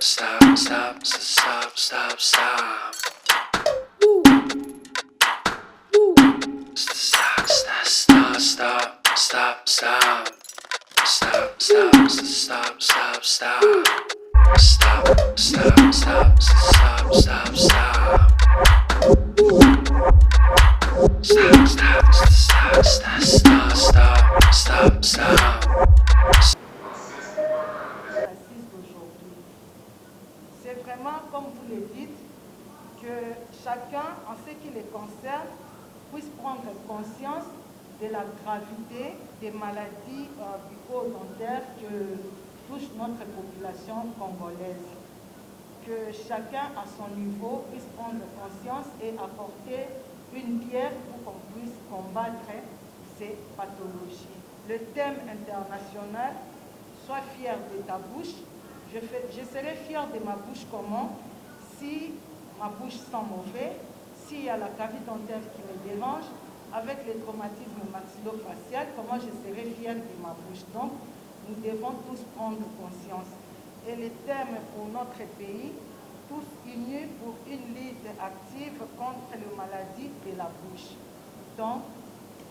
Stop, stop, stop, stop, stop. Stop, stop, stop, stop, stop, stop. Stop, stop, stop, stop, stop. Stop, stop, stop, stop, stop, stop. Stop, stop, stop, stop, stop, stop, stop, stop. Assise d'aujourd'hui. C'est vraiment, comme vous le dites, que chacun, en ce qui les concerne, puisse prendre conscience de la gravité des maladies bucco-dentaires que touche notre population congolaise. Que chacun, à son niveau, puisse prendre conscience et apporter une pierre pour qu'on puisse combattre ces pathologies. Le thème international, sois fier de ta bouche. Je serai fier de ma bouche comment? Si ma bouche sent mauvais, s'il y a la cavité dentaire qui me dérange, avec les traumatismes maxillo-facial, comment je serai fier de ma bouche? Donc, nous devons tous prendre conscience. Et le thème pour notre pays, tous unis pour une lutte active contre les maladies de la bouche. Donc,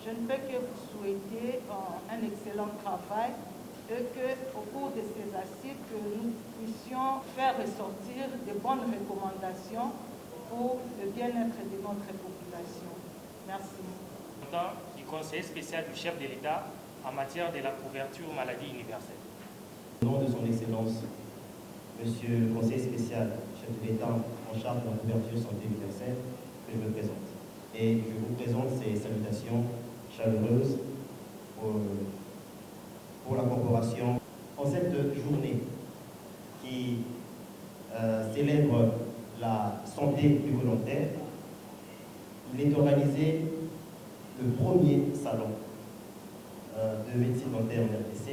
je ne peux que vous souhaiter un excellent travail et qu'au cours de ces assises, que nous puissions faire ressortir de bonnes recommandations pour le bien-être de notre population. Merci. Du conseiller spécial du chef de l'État en matière de la couverture maladie universelle. Au nom de son Excellence, Monsieur le conseiller spécial, chef de l'État en charge de la couverture santé universelle, que je me présente. Et je vous présente ces salutations chaleureuses pour la corporation. En cette journée qui célèbre la santé du volontaire, il est organisé le premier salon de médecine dentaire en RDC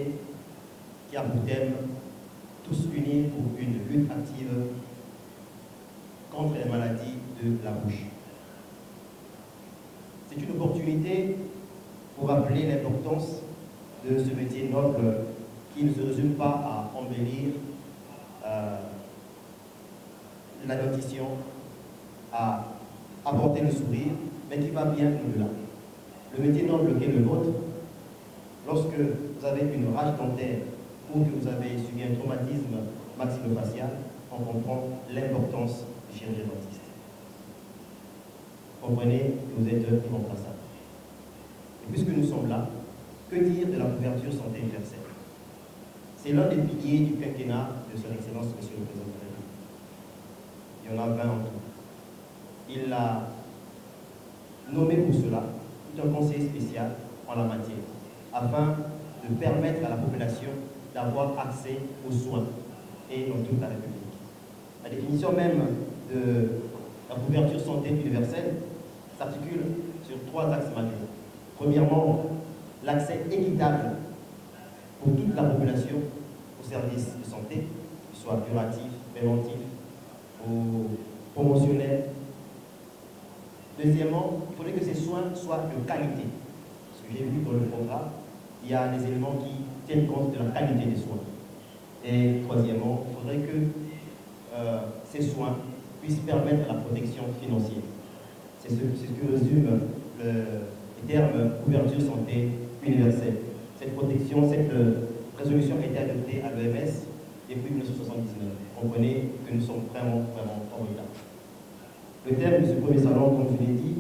qui a pour thème tous unis pour une lutte active contre les maladies de la bouche. C'est une opportunité pour rappeler l'importance de ce métier noble qui ne se résume pas à embellir la dentition, à apporter le sourire, mais qui va bien au-delà. Le métier noble qu'est le vôtre, lorsque vous avez une rage dentaire ou que vous avez subi un traumatisme maxillofacial, on comprend l'importance du chirurgien dentiste. Comprenez que vous êtes irremplaçable. Et puisque nous sommes là, que dire de la couverture santé universelle? C'est l'un des piliers du quinquennat de son Excellence, Monsieur le Président de la République. Il y en a 20 en tout. Il a nommé pour cela tout un conseiller spécial en la matière, afin de permettre à la population d'avoir accès aux soins et dans toute la République. La définition même de la couverture santé universelle s'articule sur 3 axes majeurs. Premièrement, l'accès équitable pour toute la population aux services de santé, qu'ils soient curatifs, préventifs ou promotionnels. Deuxièmement, il faudrait que ces soins soient de qualité. Parce que j'ai vu dans le programme, il y a des éléments qui tiennent compte de la qualité des soins. Et troisièmement, il faudrait que ces soins puissent permettre la protection financière. C'est ce que résume le terme couverture santé universelle. Cette protection, cette résolution a été adoptée à l'OMS depuis 1979. Comprenez que nous sommes vraiment formidables. Le thème de ce premier salon, comme je l'ai dit,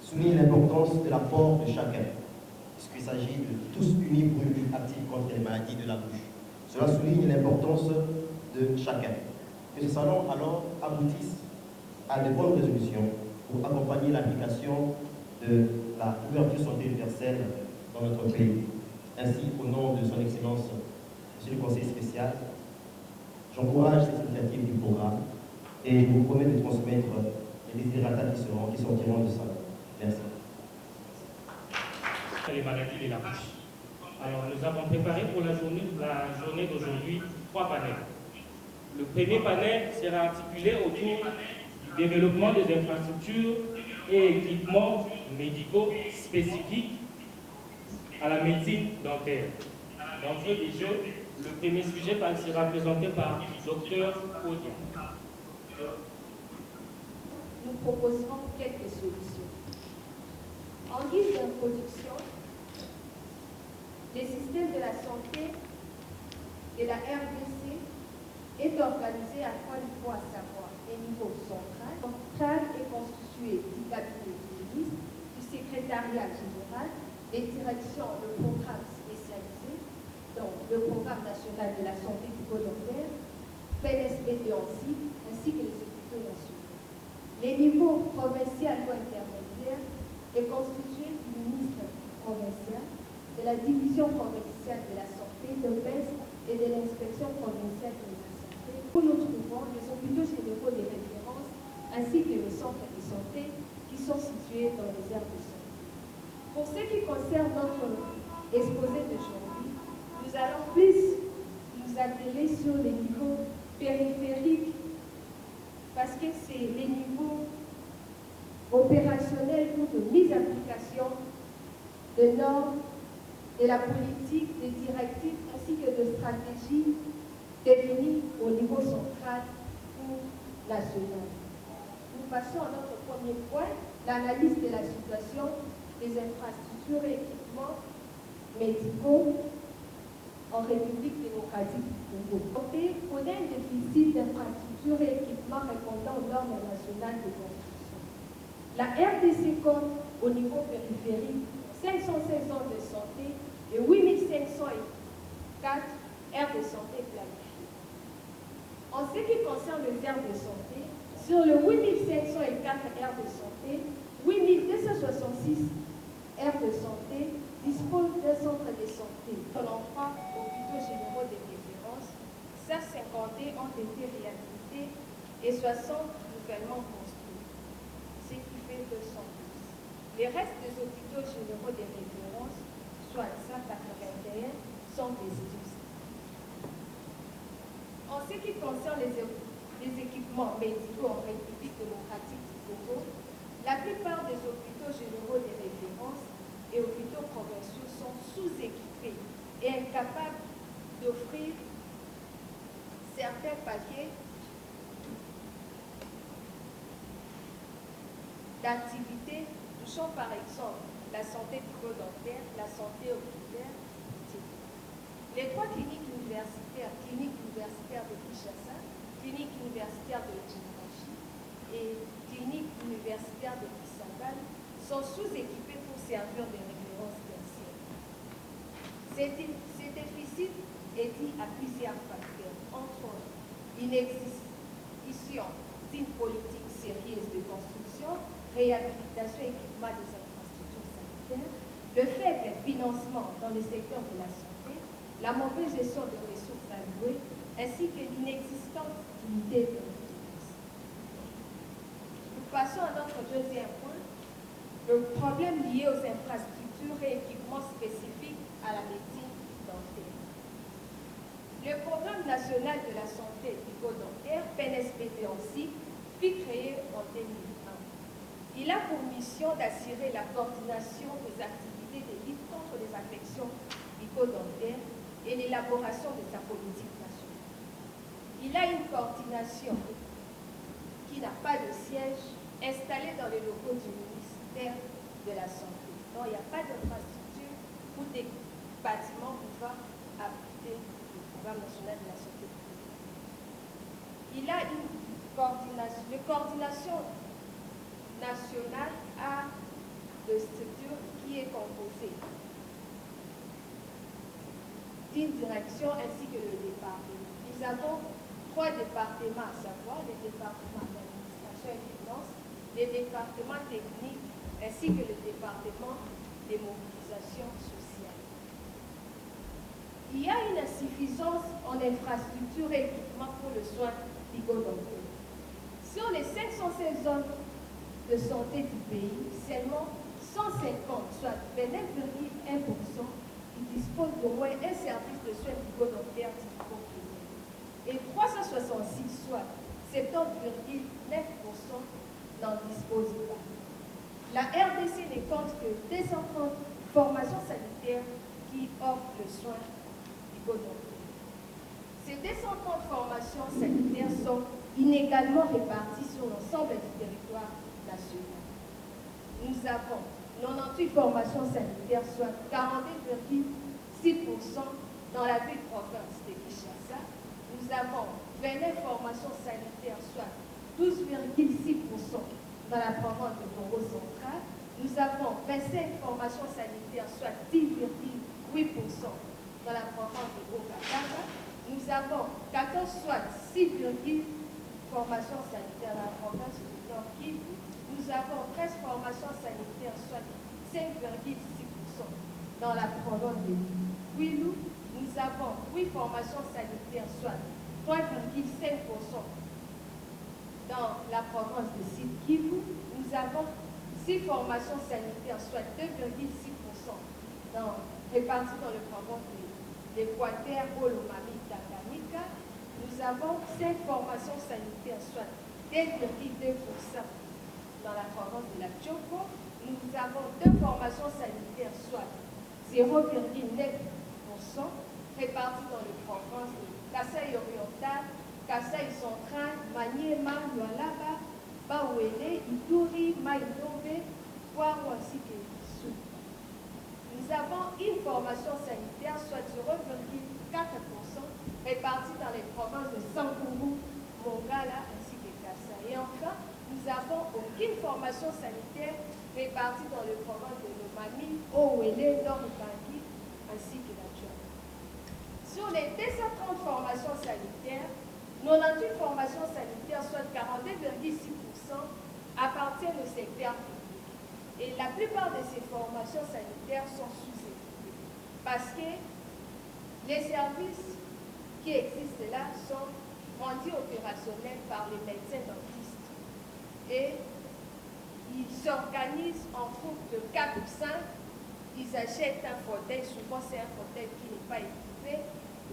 souligne l'importance de l'apport de chacun, puisqu'il s'agit de tous unis pour une lutte active contre les maladies de la bouche. Cela souligne l'importance de chacun. Que ce salon alors aboutisse à de bonnes résolutions pour accompagner l'application de la couverture santé universelle dans notre pays. Ainsi, au nom de son Excellence, Monsieur le Conseiller spécial, j'encourage cette initiative du programme et je vous promets de transmettre les désirata qui sortiront du salon. Merci. Les maladies de la bouche. Alors, nous avons préparé pour la journée d'aujourd'hui 3 panels. Le premier panel sera articulé autour du développement des infrastructures et équipements médicaux spécifiques à la médecine dentaire. d'entrée des jeux. Le premier sujet sera présenté par Dr Odia. Nous proposerons quelques solutions. En guise d'introduction, le système de la santé de la RDC est organisé à 3 niveaux, à savoir un niveau central. Le central est constitué du cabinet du ministre, du secrétariat général, des directions de programmes spécialisés, donc le programme national de la santé bucco-dentaire, PNSPT ainsi que les hôpitaux nationaux. Les niveaux provincial ou intermédiaire est constitué du ministre provincial, de la division provinciale de la santé, de PES et de l'inspection provinciale de la santé, où nous trouvons les hôpitaux généraux de référence ainsi que les centres de santé qui sont situés dans les aires de santé. Pour ce qui concerne notre exposé d'aujourd'hui, nous allons plus nous atteler sur les niveaux périphériques parce que c'est les niveaux opérationnels ou de mise en application de normes, de la politique, des directives ainsi que de stratégies définies au niveau central ou national. Nous passons à notre premier point, l'analyse de la situation des infrastructures et équipements médicaux en République démocratique du Congo. On a un déficit d'infrastructures et équipements répondant aux normes nationales de construction. La RDC compte au niveau périphérique 516 ans de santé et 8504 aires de santé planifiées. En ce qui concerne les aires de santé, sur les 8504 aires de santé, 8266 aires de santé disposent d'un centre de santé. Selon 3 hôpitaux généraux de référence, 150 ont été réhabilités et 60 nouvellement construits, ce qui fait 212. Les restes des hôpitaux généraux de référence, soit 181, sont désunis. En ce qui concerne les équipements médicaux en République démocratique du Congo, la plupart des hôpitaux généraux de référence et hôpitaux provinciaux sont sous-équipés et incapables d'offrir certains paquets d'activités touchant par exemple la santé bucco-dentaire, la santé oculaire, etc. Les 3 cliniques universitaires de Kinshasa, clinique universitaire de Kinshasa et clinique universitaire de Kisangani sont sous-équipées pour servir de référence tertiaire. Ces déficits est dû à plusieurs facteurs, entre autres l'inexistence d'une politique sérieuse de construction, réhabilitation et équipement des infrastructures sanitaires, le faible financement dans le secteur de la santé, la mauvaise gestion des ressources allouées, ainsi que l'inexistence d'unités de référence. Nous passons à notre deuxième point, le problème lié aux infrastructures et équipements spécifiques à la médecine dentaire. Le programme national de la santé bucco-dentaire, PNSPT aussi, fut créé en 2001. Il a pour mission d'assurer la coordination des activités de lutte contre les affections bucco-dentaires et l'élaboration de sa politique nationale. Il a une coordination qui n'a pas de siège installé dans les locaux du ministère de la Santé. Donc il n'y a pas d'infrastructure ou des bâtiments pouvant abriter le programme national de la santé. Il a une coordination nationale à de structures qui est composée d'une direction ainsi que le département. Nous avons 3 départements, à savoir les départements d'administration et de finances, les départements techniques ainsi que le département des mobilisations sociales. Il y a une insuffisance en infrastructures et équipements pour le soin bucco-dentaire. Sur les 516 zones de santé du pays, seulement 150, soit 29,1%, qui disposent d'au moins un service de soins bucco-dentaires typico privé. Et 366, soit 70,9%, n'en disposent pas. La RDC ne compte que 230 formations sanitaires qui offrent le soin bucco-dentaire. Ces 230 formations sanitaires sont inégalement réparties sur l'ensemble du territoire national. Nous avons 98 formations sanitaires, soit 42,6% dans la ville province de Kinshasa. Nous avons 29 formations sanitaires, soit 12,6% dans la province de Congo central. Nous avons 25 formations sanitaires, soit 10,8% dans la province de Haut-Katanga. Nous avons 14, soit 6, formations sanitaires dans la province du Nord Kivu. Nous avons 13 formations sanitaires, soit 5,6% dans la province de Kwilu. Nous avons 8 formations sanitaires, soit 3,5% dans la province de Sud Kivu. Nous avons 6 formations sanitaires, soit 2,6% réparties dans le province de l'Équateur, Olomami, Tanganyika. Nous avons 5 formations sanitaires, soit 2,2% dans la province de la Tchoko. Nous avons 2 formations sanitaires, soit 0,9% réparties dans les provinces de Kasaï oriental, Kasaï central, Maniema, Lualaba, Bawele, Ituri, Maïdombe, Poiro ainsi que Sud. Nous avons une formation sanitaire, soit 0,4% répartie dans les provinces de Sankourou, Mongala ainsi que Kasaï. Et enfin, nous n'avons aucune formation sanitaire répartie dans les provinces de Lomami, Owele, Nord-Ubangi ainsi que la Tchouane. Sur les 230 formations sanitaires, 98 formations sanitaires, soit 42,6%, appartiennent au secteur public. Et la plupart de ces formations sanitaires sont sous-équipées parce que les services qui existent là sont rendus opérationnels par les médecins dentistes. Et ils s'organisent en groupe de 4 ou 5. Ils achètent un fauteuil, souvent c'est un fauteuil qui n'est pas équipé,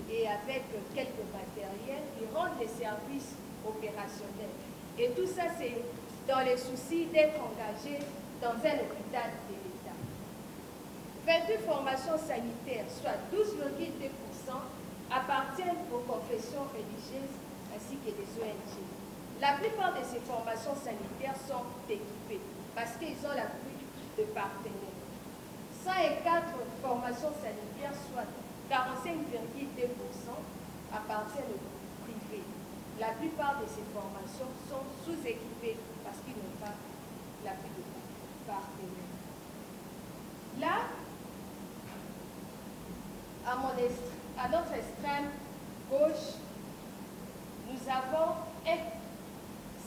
et avec quelques matériels, ils rendent les services opérationnels. Et tout ça, c'est dans le souci d'être engagé dans un hôpital de l'État. 28 formations sanitaires, soit 12,2%, appartiennent aux confessions religieuses ainsi que des ONG. La plupart de ces formations sanitaires sont équipées parce qu'ils ont l'appui de partenaires. 104 formations sanitaires, soit 45,2%, appartiennent au privé. La plupart de ces formations sont sous-équipées parce qu'ils n'ont pas l'appui de partenaires. Là, à notre extrême gauche, nous avons un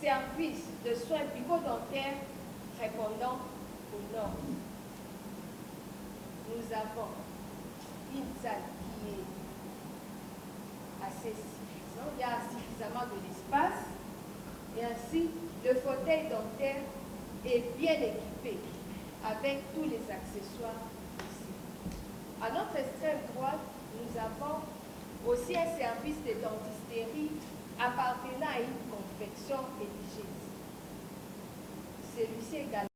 service de soins bucco-dentaires répondant aux normes. Nous avons une salle qui est assez suffisante, il y a suffisamment de l'espace, et ainsi le fauteuil dentaire est bien équipé avec tous les accessoires possibles. À notre extrême droite, nous avons aussi un service de dentisterie appartenant à une confection religieuse. Celui-ci également.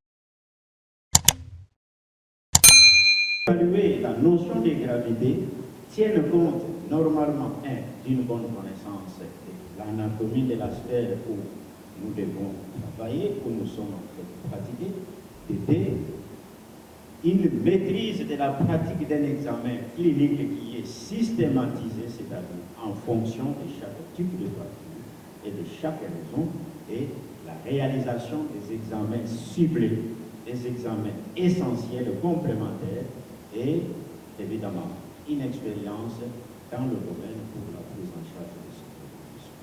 Évaluer la notion de gravité tient compte normalement d'une bonne connaissance de l'anatomie de la sphère où nous devons travailler, où nous sommes en train de pratiquer, et une maîtrise de la pratique d'un examen clinique qui est systématisé, c'est-à-dire en fonction de chaque type de pratique et de chaque raison, et la réalisation des examens ciblés, des examens essentiels, complémentaires, et évidemment une expérience dans le domaine pour la prise en charge de cette profession.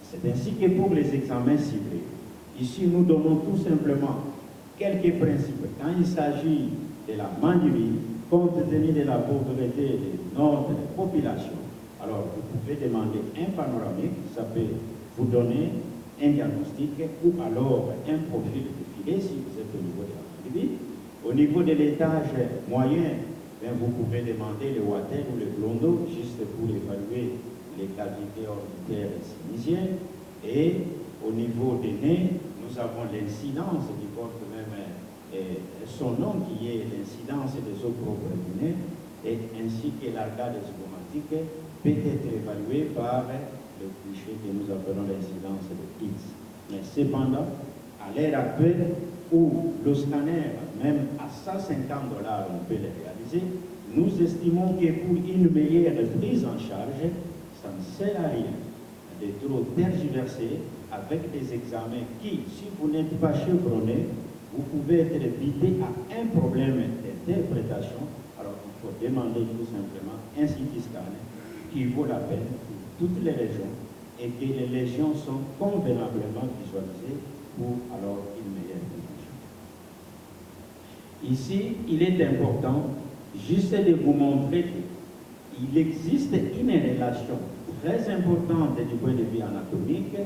C'est ainsi que pour les examens ciblés, ici nous donnons tout simplement quelques principes. Quand il s'agit de la manurie, compte tenu de la pauvreté de notre population, alors vous pouvez demander un panoramique, ça peut vous donner un diagnostic ou alors un profil de filet si vous êtes au niveau de la manurie. Au niveau de l'étage moyen, vous pouvez demander le water ou le blondo juste pour évaluer les cavités orbitaires et sinisiennes. Et au niveau des nez, nous avons l'incidence qui porte même son nom, qui est l'incidence des eaux propres du nez. et ainsi que l'arcade zygomatique peut être évalué par le cliché que nous appelons l'incidence de X. Mais cependant, à l'heure actuelle, où le scanner, même à $150, on peut le réaliser, nous estimons que pour une meilleure prise en charge, ça ne sert à rien de trop tergiverser avec des examens qui, si vous n'êtes pas chevronné, vous pouvez être buté à un problème d'interprétation. Alors il faut demander tout simplement un CT scan qui vaut la peine pour toutes les régions et que les lésions sont convenablement visualisées pour alors une meilleure prise en charge. Ici, il est important juste de vous montrer qu'il existe une relation très importante du point de vue anatomique,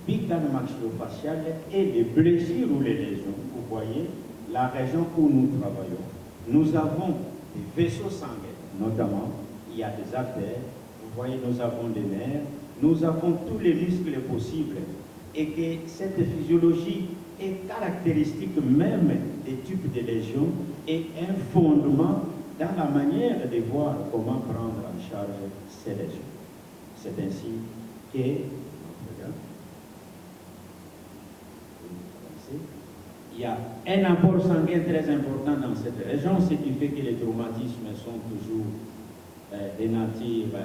bicane maxillofaciale et les blessures ou les lésions. Vous voyez, la région où nous travaillons, nous avons des vaisseaux sanguins, notamment, il y a des artères, vous voyez, nous avons des nerfs, nous avons tous les muscles possibles, et que cette physiologie est caractéristique même des types de lésions et un fondement dans la manière de voir comment prendre en charge ces lésions. C'est ainsi que il y a un apport sanguin très important dans cette région, ce qui fait que les traumatismes sont toujours de nature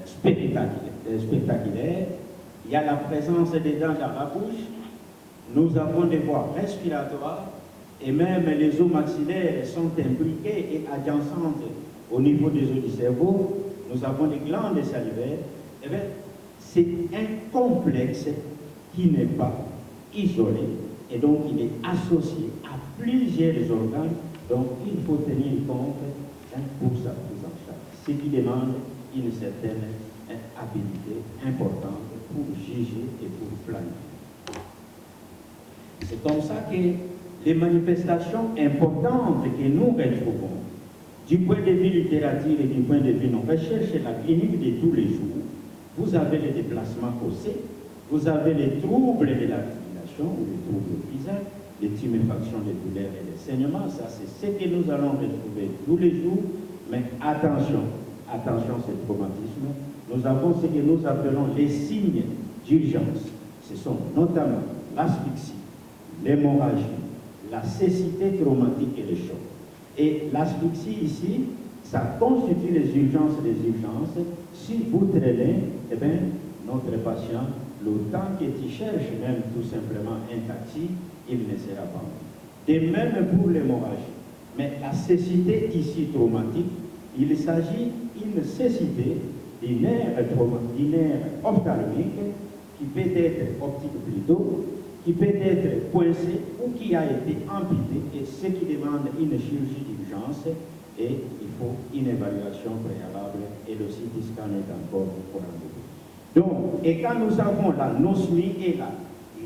spectaculaire. Il y a la présence des dents dans la bouche, nous avons des voies respiratoires et même les os maxillaires sont imbriqués et adjacentes au niveau des os du cerveau. Nous avons des glandes salivaires. Eh bien, c'est un complexe qui n'est pas isolé et donc il est associé à plusieurs organes dont il faut tenir compte pour sa prise en charge, ce qui demande une certaine habilité importante pour juger et pour planifier. C'est comme ça que les manifestations importantes que nous retrouvons du point de vue littérature et du point de vue nos recherches et la clinique de tous les jours, vous avez les déplacements osseux, vous avez les troubles de l'articulation ou les troubles du visage, les tuméfactions, les douleurs et les saignements. Ça, c'est ce que nous allons retrouver tous les jours. Mais attention, attention, c'est traumatisme. Nous avons ce que nous appelons les signes d'urgence. Ce sont notamment l'asphyxie, l'hémorragie, la cécité traumatique et le choc. Et l'asphyxie ici, ça constitue les urgences des urgences. Si vous traînez, eh bien, notre patient, le temps qu'il cherche même tout simplement un taxi, il ne sera pas. Et même pour l'hémorragie. Mais la cécité ici traumatique, il s'agit d'une cécité du nerf ophtalmique qui peut être optique plutôt, qui peut être coincé ou qui a été amputé, et ce qui demande une chirurgie d'urgence, et il faut une évaluation préalable, et le CT scan est encore pour rendez-vous. Donc, et quand nous avons la nosmie et la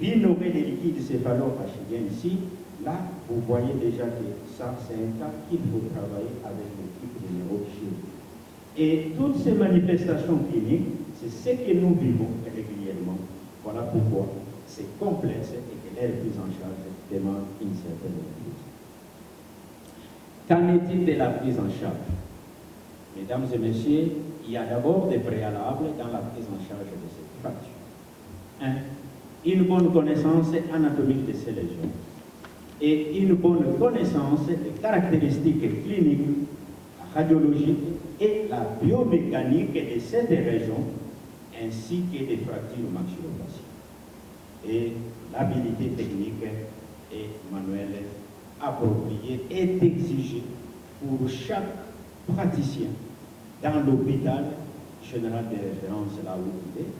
l'innovée des liquides céphalo-rachidien ici, là, vous voyez déjà que ça, c'est un cas qu'il faut travailler avec l'équipe de neurochirurgie. Et toutes ces manifestations cliniques, c'est ce que nous vivons régulièrement. Voilà pourquoi c'est complexe et que leur prise en charge demande une certaine maîtrise. Qu'en est-il de la prise en charge? Mesdames et messieurs, il y a d'abord des préalables dans la prise en charge de cette fracture. 1. Une bonne connaissance anatomique de ces lésions et une bonne connaissance des caractéristiques cliniques, radiologiques et la biomécanique de cette région, ainsi que des fractures maxillofaciales. Et l'habilité technique et manuelle appropriée est exigée pour chaque praticien dans l'hôpital général de référence là où il est.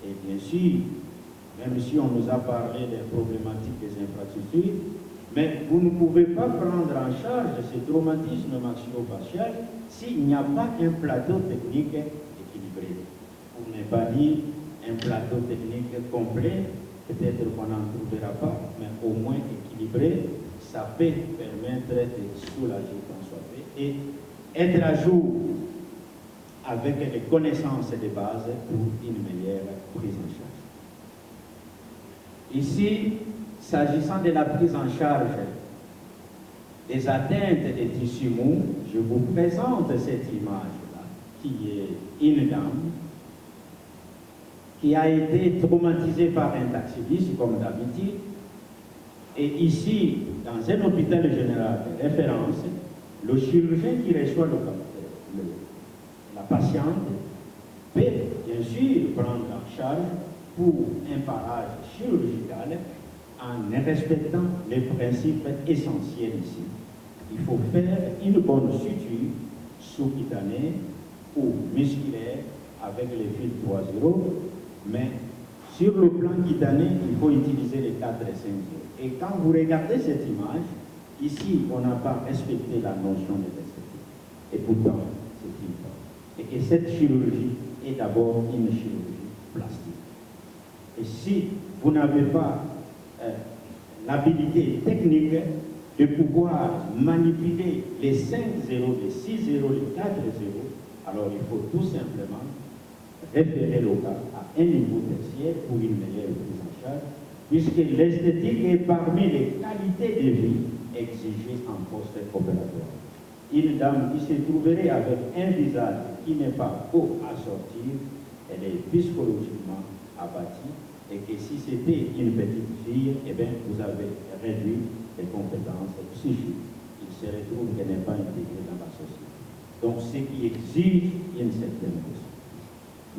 Et bien sûr, même si on nous a parlé des problématiques des infrastructures, mais vous ne pouvez pas prendre en charge ce traumatisme maxillofacial s'il n'y a pas un plateau technique équilibré. Pour ne pas dire un plateau technique complet, peut-être qu'on n'en trouvera pas, mais au moins équilibré, ça peut permettre de soulager quand soit fait et être à jour avec les connaissances de base pour une meilleure prise en charge. Ici, s'agissant de la prise en charge des atteintes des tissus mous, je vous présente cette image-là, qui est une dame qui a été traumatisée par un taxiste, comme d'habitude. Et ici, dans un hôpital général de référence, le chirurgien qui reçoit la patiente peut bien sûr prendre en charge pour un parage chirurgical en respectant les principes essentiels ici. Il faut faire une bonne suture sous-cutanée ou musculaire avec les fils 3-0, mais sur le plan cutané, il faut utiliser les 4 et 5 0. Et quand vous regardez cette image, ici, on n'a pas respecté la notion de l'esthétique. Et pourtant, c'est une forme. Et que cette chirurgie est d'abord une chirurgie plastique. Et si vous n'avez pas l'habilité technique de pouvoir manipuler les 5 0, les 6 0, les 4 0, alors il faut tout simplement référer le cas à un niveau tertiaire pour une meilleure prise en charge, puisque l'esthétique est parmi les qualités de vie exigées en post-opératoire. Une dame qui se trouverait avec un visage qui n'est pas beau à sortir, elle est psychologiquement abattue, et que si c'était une petite fille, eh bien, vous avez réduit les compétences psychiques. Il se retrouve qu'elle n'est pas intégrée dans la société. Donc, ce qui exige une certaine question.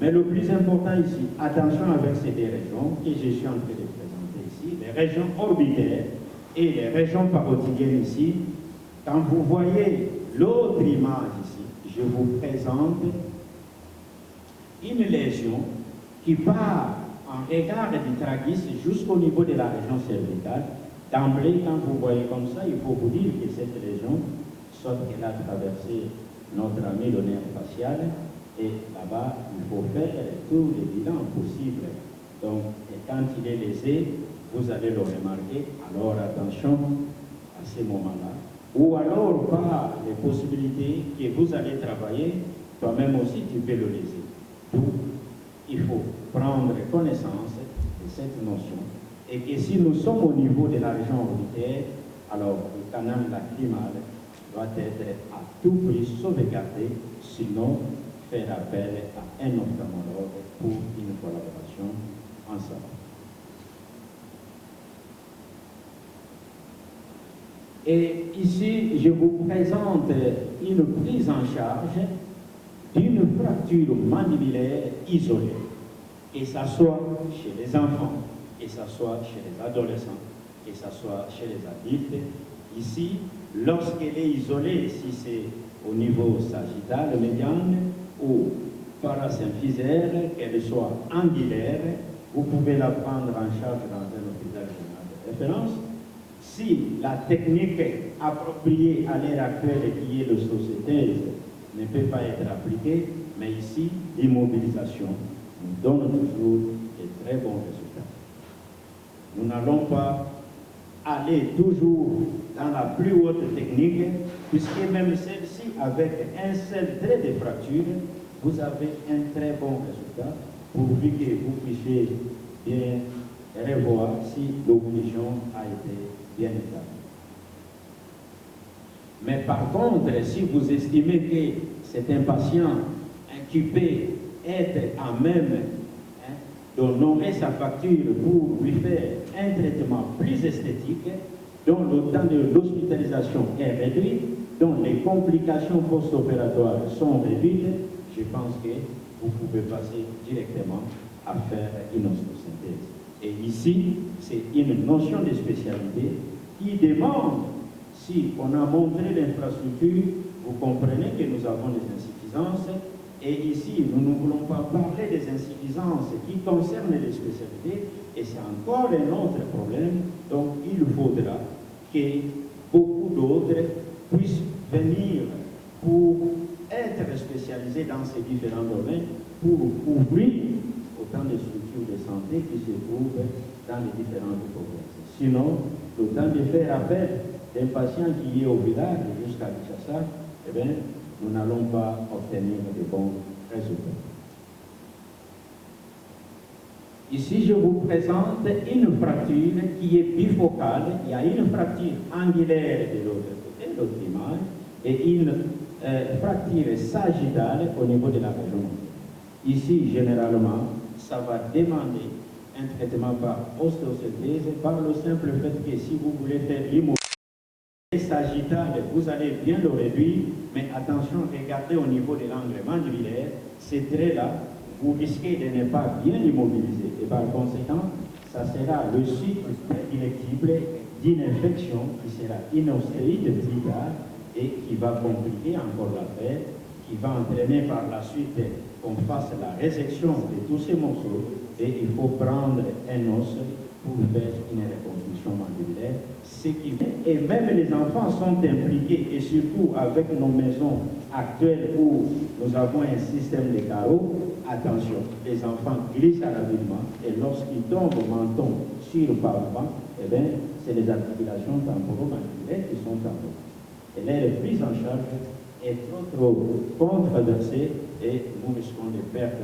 Mais le plus important ici, attention avec ces deux régions que je suis en train de présenter ici, les régions orbitaires et les régions parotidiennes ici. Quand vous voyez l'autre image ici, je vous présente une lésion qui part en regard du tragus jusqu'au niveau de la région cervicale. D'emblée, quand vous voyez comme ça, il faut vous dire que cette lésion, soit qu'elle a traversé notre ami le nerf facial, et là-bas, il faut faire tous les bilans possibles. Donc, et quand il est lésé, vous allez le remarquer. Alors, attention à ces moments-là. Ou alors, par les possibilités que vous allez travailler, toi-même aussi, tu peux le léser. Donc, il faut prendre connaissance de cette notion. Et que si nous sommes au niveau de la région orbitaire, alors le canal lacrymal doit être à tout prix sauvegardé, sinon faire appel à un ophtalmologue pour une collaboration ensemble. Et ici, je vous présente une prise en charge d'une fracture mandibulaire isolée, et ça soit chez les enfants, et ça soit chez les adolescents, et ça soit chez les adultes. Ici, lorsqu'elle est isolée, si c'est au niveau sagittal, médiane, ou parasymphysaire, qu'elle soit angulaire, vous pouvez la prendre en charge dans un hôpital général de référence. Si la technique appropriée à l'heure actuelle, qui est le sociétaise, ne peut pas être appliquée, mais ici, l'immobilisation nous donne toujours de très bons résultats. Nous n'allons pas aller toujours dans la plus haute technique, puisque même celle-ci, avec un seul trait de fracture, vous avez un très bon résultat, pourvu que vous puissiez bien revoir si l'occlusion a été bien établie. Mais par contre, si vous estimez que c'est un patient qui peut être à même d'honorer sa facture pour lui faire un traitement plus esthétique, dont le temps de l'hospitalisation est réduit, dont les complications post-opératoires sont réduites, je pense que vous pouvez passer directement à faire une ostosynthèse. Et ici, c'est une notion de spécialité qui demande, si on a montré l'infrastructure, vous comprenez que nous avons des insuffisances, et ici, nous ne voulons pas parler des insuffisances qui concernent les spécialités, et c'est encore un autre problème. Donc, il faudra que beaucoup d'autres puissent venir pour être spécialisés dans ces différents domaines, pour couvrir autant de structures de santé qui se trouvent dans les différentes provinces. Sinon, le temps de faire appel d'un patient qui est au village jusqu'à Kinshasa, eh bien, nous n'allons pas obtenir de bons résultats. Ici, je vous présente une fracture qui est bifocale. Il y a une fracture angulaire de l'autre côté autre image, et une fracture sagittale au niveau de la région montée. Ici, généralement, ça va demander un traitement par ostéosynthèse, par le simple fait que si vous voulez faire l'immobilité sagittale, vous allez bien le réduire, mais attention, regardez au niveau de l'angle mandibulaire, ces traits-là, vous risquez de ne pas bien l'immobiliser, et par conséquent, ça sera le cycle prédilectible d'une infection qui sera inostéite plus tard et qui va compliquer encore l'affaire, qui va entraîner par la suite qu'on fasse la résection de tous ces morceaux et il faut prendre un os pour faire une reconstruction mandibulaire. Ce qui fait, et même les enfants sont impliqués, et surtout avec nos maisons actuelles où nous avons un système de carreaux, attention, les enfants glissent à l'habillement et lorsqu'ils tombent au menton sur le pavement, eh bien, c'est les articulations temporomandibulaires qui sont en et leur prise en charge est trop controversée et nous risquons de perdre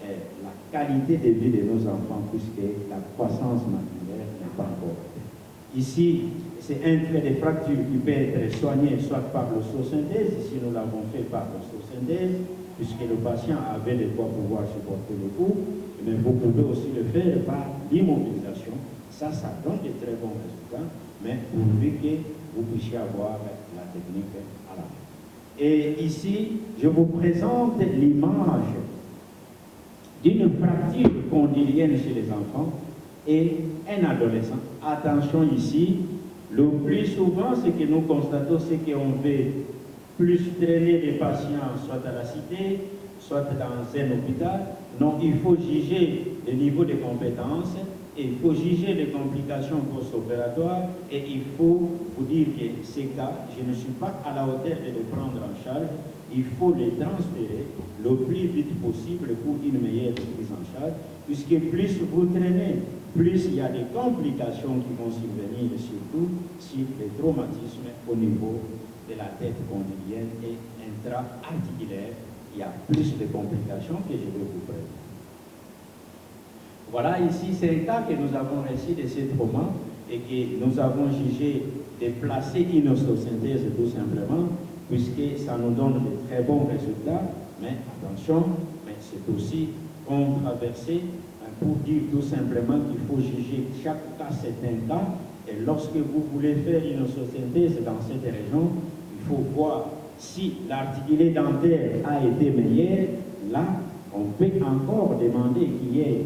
la qualité de vie de nos enfants puisque la croissance mandibulaire n'est pas encore faite. Ici, c'est un trait de fracture qui peut être soigné soit par l'osteosynthèse, ici nous l'avons fait par l'osteosynthèse, puisque le patient avait de quoi pouvoir supporter le coup, mais vous pouvez aussi le faire par l'immobilisation. Ça donne de très bons résultats, mais pourvu que vous puissiez avoir la technique à la main. Et ici, je vous présente l'image d'une fracture condylienne chez les enfants et un adolescent. Attention ici, le plus souvent, ce que nous constatons, c'est qu'on veut plus traîner les patients soit à la cité, soit dans un hôpital. Non, il faut juger le niveau de compétences, et il faut juger les complications post-opératoires, et il faut vous dire que ces cas, je ne suis pas à la hauteur de les prendre en charge, il faut les transférer le plus vite possible pour une meilleure prise en charge, puisque plus vous traînez, plus il y a des complications qui vont survenir, surtout sur les traumatismes au niveau de la tête condylienne et intra-articulaire. Il y a plus de complications que je vais vous présenter. Voilà, ici, c'est un cas que nous avons reçu de ces traumas et que nous avons jugé de placer une osteosynthèse tout simplement, puisque ça nous donne de très bons résultats. Mais attention, mais c'est aussi controversé pour dire tout simplement qu'il faut juger chaque cas, c'est un cas. Et lorsque vous voulez faire une osteosynthèse dans cette région, il faut voir si l'articulé dentaire a été meilleur. Là, on peut encore demander qu'il y ait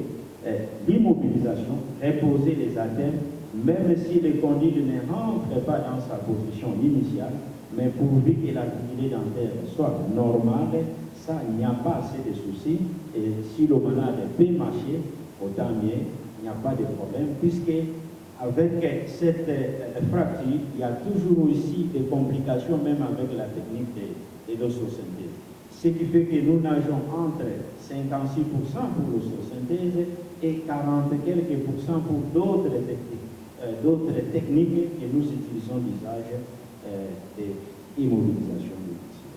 l'immobilisation, reposer les atteintes, même si le condyle ne rentre pas dans sa position initiale, mais pourvu que l'articulé dentaire soit normal, ça, il n'y a pas assez de soucis. Et si le malade peut marcher, autant mieux, il n'y a pas de problème, puisque avec cette fracture, il y a toujours aussi des complications, même avec la technique de l'osteosynthèse. Ce qui fait que nous nageons entre 56% pour l'osteosynthèse et 40 quelques pourcents pour d'autres techniques que nous utilisons d'usage d'immobilisation du patient.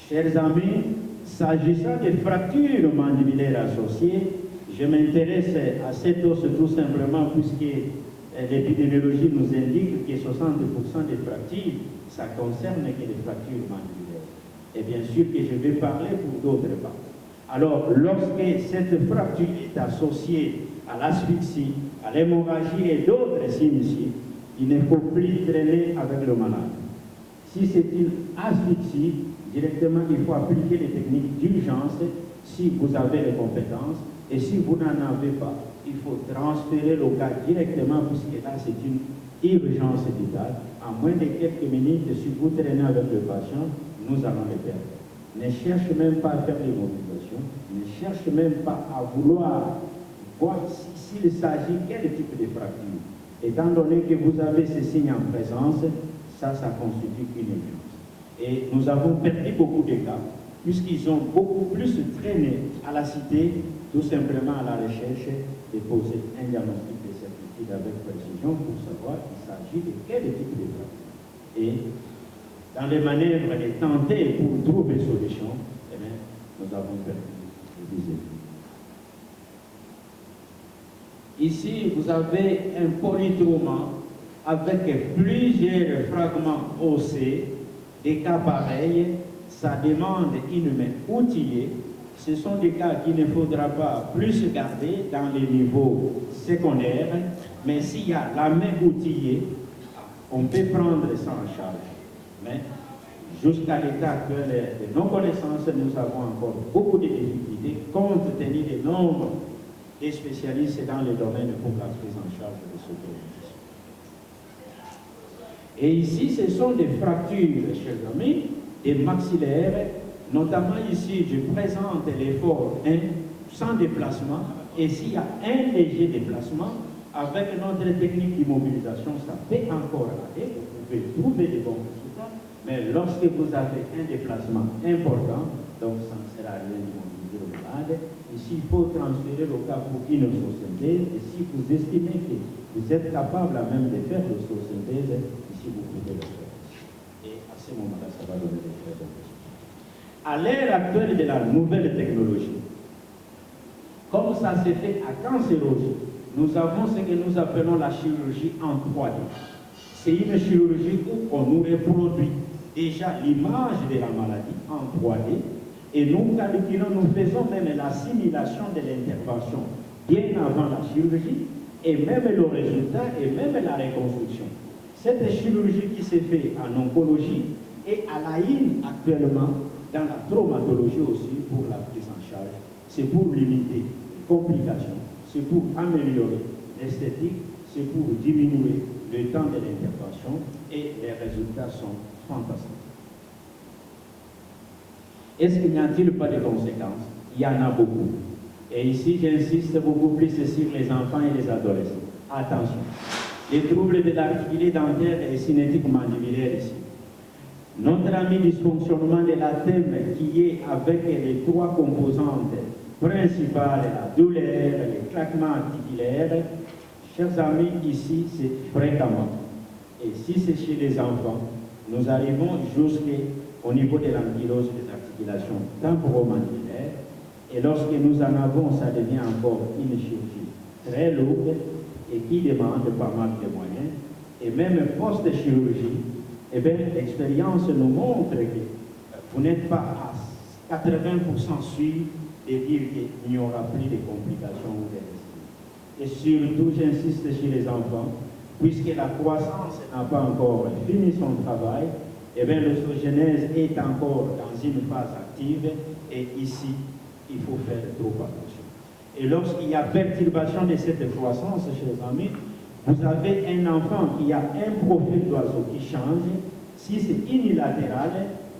Chers amis, s'agissant des fractures mandibulaires associées, je m'intéresse à cet os tout simplement puisque l'épidémiologie nous indique que 60% des fractures, ça concerne que les fractures mandibulaires. Et bien sûr que je vais parler pour d'autres parts. Alors, lorsque cette fracture est associée à l'asphyxie, à l'hémorragie et d'autres signes ici, il ne faut plus traîner avec le malade. Si c'est une asphyxie, directement, il faut appliquer les techniques d'urgence si vous avez les compétences. Et si vous n'en avez pas, il faut transférer le cas directement, puisque là, c'est une urgence vitale. En moins de quelques minutes, si vous traînez avec le patient, nous allons le perdre. Ne cherche même pas à faire l'immobilisation, ne cherche même pas à vouloir voir s'il s'agit quel type de fracture. Étant donné que vous avez ces signes en présence, ça constitue une urgence. Et nous avons perdu beaucoup de cas, puisqu'ils ont beaucoup plus traîné à la cité, tout simplement à la recherche de poser un diagnostic de certitude avec précision pour savoir qu'il s'agit de quel type de fracture. Et dans les manœuvres de tenter pour trouver une solution, eh bien, nous avons perdu les vies. Ici, vous avez un polytrauma avec plusieurs fragments osseux, des cas pareils, ça demande une main outillée. Ce sont des cas qu'il ne faudra pas plus garder dans les niveaux secondaires, mais s'il y a la main outillée, on peut prendre ça en charge. Mais jusqu'à l'état actuel de nos connaissances, nous avons encore beaucoup de difficultés compte tenu du nombre de spécialistes dans le domaine pour la prise en charge de ce traumatisme. Et ici, ce sont des fractures, chers amis, des maxillaires. Notamment ici, je présente l'effort 1 sans déplacement. Et s'il y a un léger déplacement, avec notre technique d'immobilisation, ça peut encore aller. Vous pouvez trouver des bons résultats. Mais lorsque vous avez un déplacement important, donc ça ne sert à rien d'immobiliser le malade. Ici, il faut transférer le cas pour une osseosynthèse. Et si vous estimez que vous êtes capable à même de faire l'osseosynthèse, ici, vous pouvez le faire. Et à ce moment-là, ça va donner des très bons résultats. À l'ère actuelle de la nouvelle technologie, comme ça s'est fait à cancérologie, nous avons ce que nous appelons la chirurgie en 3D. C'est une chirurgie où on nous reproduit déjà l'image de la maladie en 3D et nous calculons, nous faisons même la simulation de l'intervention bien avant la chirurgie et même le résultat et même la reconstruction. Cette chirurgie qui s'est faite en oncologie est à la ligne actuellement dans la traumatologie aussi pour la prise en charge. C'est pour limiter les complications, c'est pour améliorer l'esthétique, c'est pour diminuer le temps de l'intervention et les résultats sont fantastiques. Est-ce qu'il n'y a-t-il pas de conséquences? Il y en a beaucoup. Et ici, j'insiste beaucoup plus sur les enfants et les adolescents. Attention, les troubles de l'articulé dentaire et cinétique mandibulaire ici. Notre ami dysfonctionnement de la thème qui est avec les trois composantes principales, la douleur, les claquements articulaires, chers amis, ici c'est fréquemment. Et si c'est chez les enfants, nous arrivons jusqu'au niveau de l'ankylose des articulations temporomandibulaires. Et lorsque nous en avons, ça devient encore une chirurgie très lourde et qui demande pas mal de moyens. Et même post-chirurgie, eh bien, l'expérience nous montre que vous n'êtes pas à 80% sûr de dire qu'il n'y aura plus de complications ou de risques. Et surtout, j'insiste chez les enfants, puisque la croissance n'a pas encore fini son travail, eh bien, l'oestrogénèse est encore dans une phase active et ici, il faut faire trop attention. Et lorsqu'il y a perturbation de cette croissance, chers amis, vous avez un enfant qui a un profil d'oiseau qui change. Si c'est unilatéral,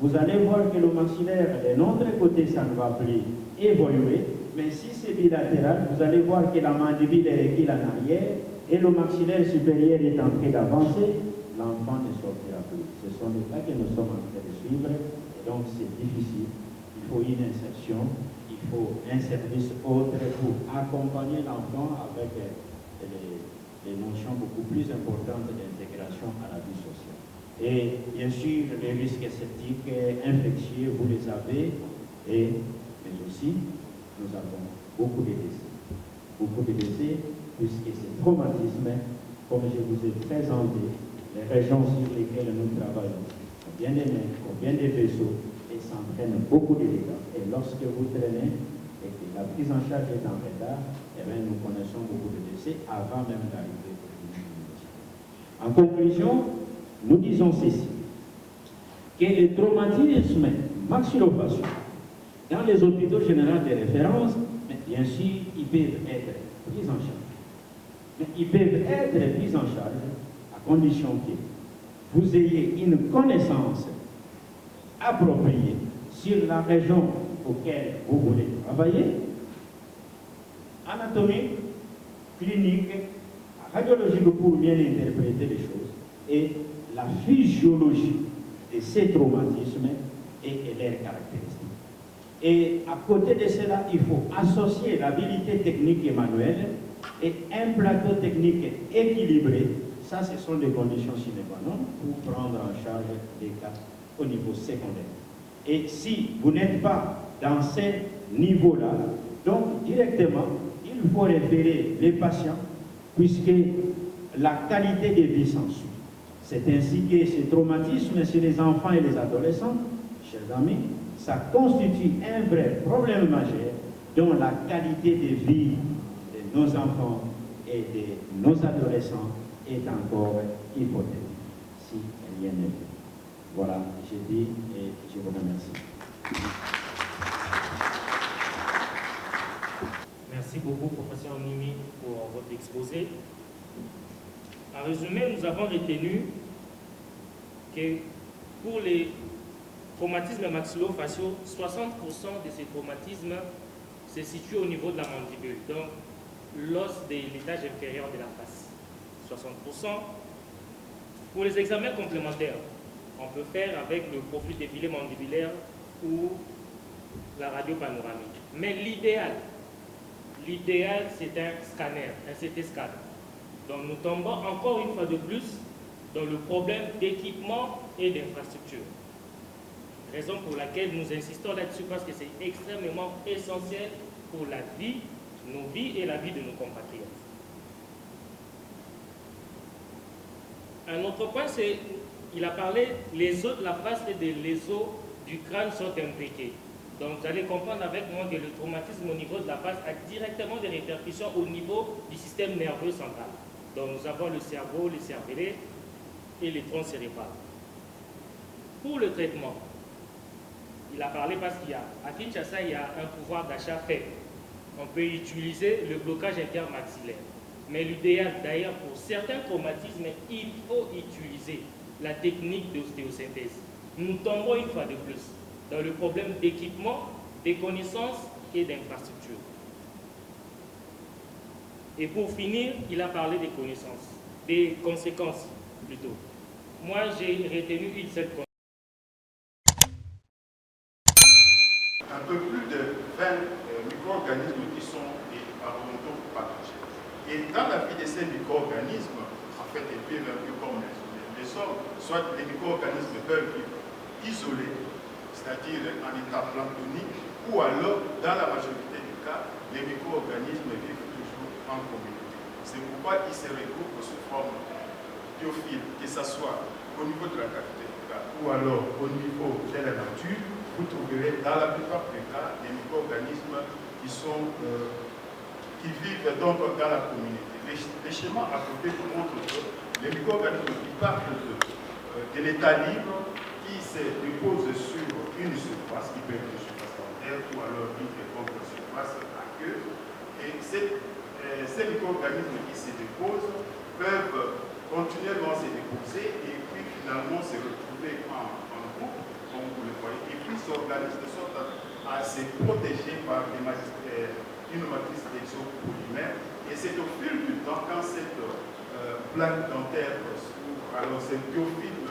vous allez voir que le maxillaire de notre côté, ça ne va plus évoluer. Mais si c'est bilatéral, vous allez voir que la mandibule est reculée en arrière et le maxillaire supérieur est en train d'avancer. L'enfant ne sortira plus. Ce sont les cas que nous sommes en train de suivre. Et donc c'est difficile. Il faut une insertion, il faut un service autre pour accompagner l'enfant avec les notions beaucoup plus importantes d'intégration à la vie sociale. Et bien sûr, les risques sceptiques, infectieux, vous les avez, mais aussi, nous avons beaucoup de décès. Beaucoup de décès, puisque ces traumatismes, comme je vous ai présenté, les régions sur lesquelles nous travaillons, ont bien des nerfs, ont bien des vaisseaux, et s'entraînent beaucoup de dégâts. Et lorsque vous traînez, et que la prise en charge est en retard, eh bien, nous connaissons beaucoup de décès avant même d'arriver au l'immunisation. En conclusion, nous disons ceci, que les traumatismes maxillofaciaux dans les hôpitaux généraux de référence, bien sûr, ils peuvent être pris en charge. Mais ils peuvent être pris en charge à condition que vous ayez une connaissance appropriée sur la région auquel vous voulez travailler, anatomique, clinique, radiologique pour bien interpréter les choses, et la physiologie de ces traumatismes et leurs caractéristiques. Et à côté de cela, il faut associer l'habilité technique et manuelle et un plateau technique équilibré. Ça, ce sont des conditions sine qua non pour prendre en charge des cas au niveau secondaire. Et si vous n'êtes pas dans ces niveaux-là, donc directement, il faut référer les patients, puisque la qualité de vie s'ensuit. C'est ainsi que ces traumatismes chez les enfants et les adolescents, chers amis, ça constitue un vrai problème majeur dont la qualité de vie de nos enfants et de nos adolescents est encore hypothétique, si rien n'est fait. Voilà, j'ai dit et je vous remercie. Merci beaucoup, professeur Nimi, pour votre exposé. En résumé, nous avons retenu que pour les traumatismes maxillo-faciaux, 60% de ces traumatismes se situent au niveau de la mandibule, donc l'os de l'étage inférieur de la face. 60%. Pour les examens complémentaires, on peut faire avec le profil défilé mandibulaire ou la radio panoramique. Mais l'idéal, c'est un scanner, un CT scan. Donc nous tombons encore une fois de plus dans le problème d'équipement et d'infrastructure. Raison pour laquelle nous insistons là-dessus parce que c'est extrêmement essentiel pour la vie, nos vies et la vie de nos compatriotes. Un autre point, c'est, il a parlé, les os de la face et les os du crâne sont impliqués. Donc vous allez comprendre avec moi que le traumatisme au niveau de la face a directement des répercussions au niveau du système nerveux central. Donc nous avons le cerveau, le cervelet et les troncs cérébrales. Pour le traitement, il a parlé parce qu'à Kinshasa, il y a un pouvoir d'achat faible. On peut utiliser le blocage intermaxillaire. Mais l'idéal, d'ailleurs, pour certains traumatismes, il faut utiliser la technique d'ostéosynthèse. Nous tombons une fois de plus dans le problème d'équipement, des connaissances et d'infrastructures. Et pour finir, il a parlé des connaissances, des conséquences plutôt. Moi, j'ai retenu une seule conséquence. Un peu plus de 20 micro-organismes qui sont des parodontaux pathogènes. Et dans la vie de ces micro-organismes, en fait, ils vivent un peu comme les hommes. Soit les micro-organismes peuvent vivre isolés, c'est-à-dire en état planctonique, ou alors, dans la majorité des cas, les micro-organismes vivent toujours en communauté. C'est pourquoi ils se regroupent sous forme biophiles, que ce soit au niveau de la cavité buccale ou alors au niveau de la nature. Vous trouverez dans la plupart des cas des micro-organismes qui vivent donc dans la communauté. Les schémas à côté vous montrent que les micro-organismes qui partent de l'état libre, qui se reposent sur une surface, qui peut être une surface dentaire ou alors une quelconque surface à queue, et ces micro-organismes qui se déposent peuvent continuellement se déposer et puis finalement se retrouver en groupe, comme vous le voyez, et puis s'organisent de sorte à se protéger par une matrice d'exopolymère. Et c'est au fil du temps, quand cette plaque dentaire s'ouvre, alors ce biofilm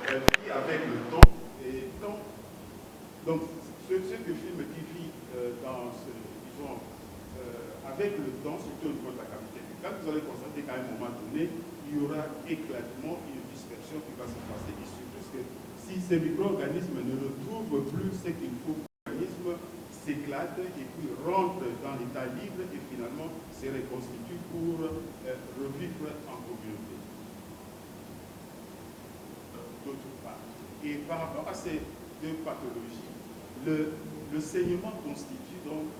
vit avec le temps. Et donc, ce biofilm qui vit avec le temps, surtout au niveau de la cavité buccale, vous allez constater qu'à un moment donné, il y aura éclatement, une dispersion qui va se passer ici. Parce que si ces micro-organismes ne retrouvent plus ce qu'il faut, l'organisme s'éclate et puis rentre dans l'état libre et finalement se reconstitue pour revivre en communauté. D'autre part. Et par rapport à ces deux pathologies, le saignement constitue donc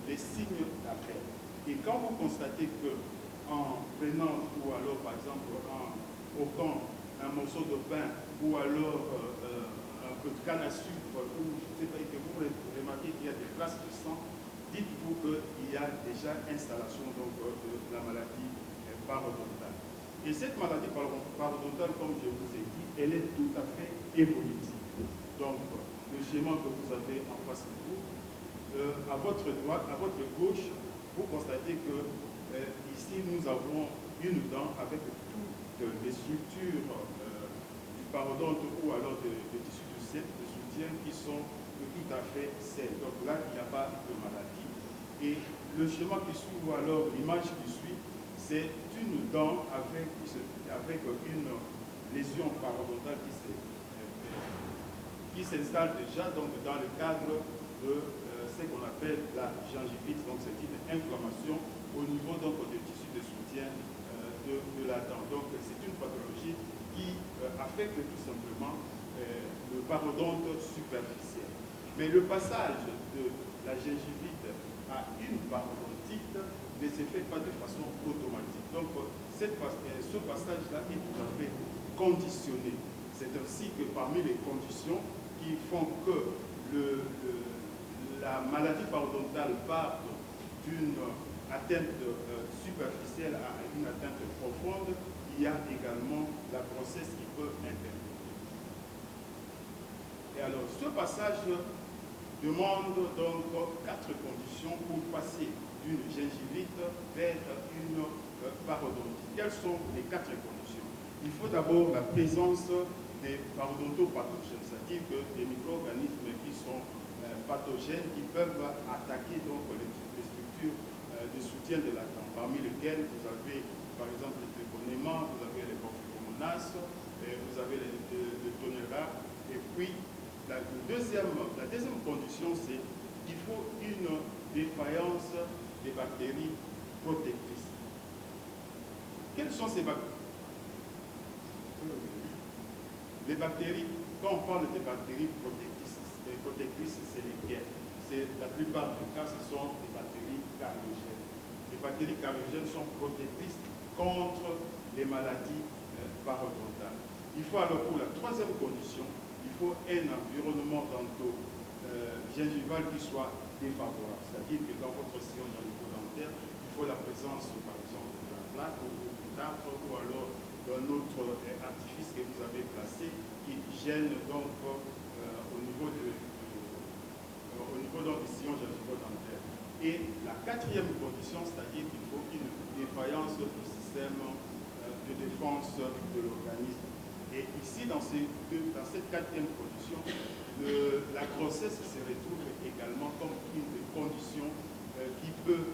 les signes d'appel. Et quand vous constatez que en prenant, ou alors par exemple en ôtant un morceau de pain, ou alors un peu de canne à sucre, ou je ne sais pas, et que vous remarquez qu'il y a des traces de sang, dites-vous qu'il y a déjà installation donc, de la maladie parodontale. Et cette maladie parodontale, comme je vous ai dit, elle est tout à fait évolutive. Donc, le schéma que vous avez en face de vous, à votre droite, à votre gauche, vous constatez que ici, nous avons une dent avec toutes les structures du parodonte ou alors de tissu de soutien qui sont tout à fait saines. Donc là, il n'y a pas de maladie. Et le schéma qui suit, ou alors l'image qui suit, c'est une dent avec une lésion parodontale qui s'installe déjà donc, dans le cadre de ce qu'on appelle la gingivite. Donc c'est une inflammation au niveau donc, du tissu de soutien de la dent. Donc c'est une pathologie qui affecte tout simplement le parodonte superficiel. Mais le passage de la gingivite à une parodontite ne se fait pas de façon automatique. Donc ce passage-là est tout à fait conditionné. C'est ainsi que parmi les conditions qui font que la maladie parodontale part d'une atteinte superficielle à une atteinte profonde, il y a également la grossesse qui peut intervenir. Et alors, ce passage demande donc 4 conditions pour passer d'une gingivite vers une parodontite. Quelles sont les 4 conditions? Il faut d'abord la présence des parodontopathogènes, c'est-à-dire que des micro-organismes qui sont pathogènes qui peuvent attaquer donc les structures de soutien de la dent, parmi lesquelles vous avez par exemple le trichonéma, vous avez les porphyromonas, vous avez le tonera, et puis la deuxième condition, c'est qu'il faut une défaillance des bactéries protectrices. Quelles sont ces bactéries? Les bactéries, quand on parle des bactéries protectrices, c'est lesquelles? La plupart des cas, ce sont des bactéries cariogènes. Les bactéries cariogènes sont protectrices contre les maladies parodontales. Il faut alors, pour la troisième condition, il faut un environnement gingival qui soit défavorable. C'est-à-dire que dans votre sillon gingivo-dentaire, il faut la présence, par exemple, de la plaque ou du tartre ou alors d'un autre artifice que vous avez placé qui gêne donc au niveau du sillon gingivo-dentaire. Et la quatrième condition, c'est-à-dire qu'il faut une défaillance du système de défense de l'organisme. Et ici, dans cette quatrième condition, la grossesse se retrouve également comme une des conditions qui peut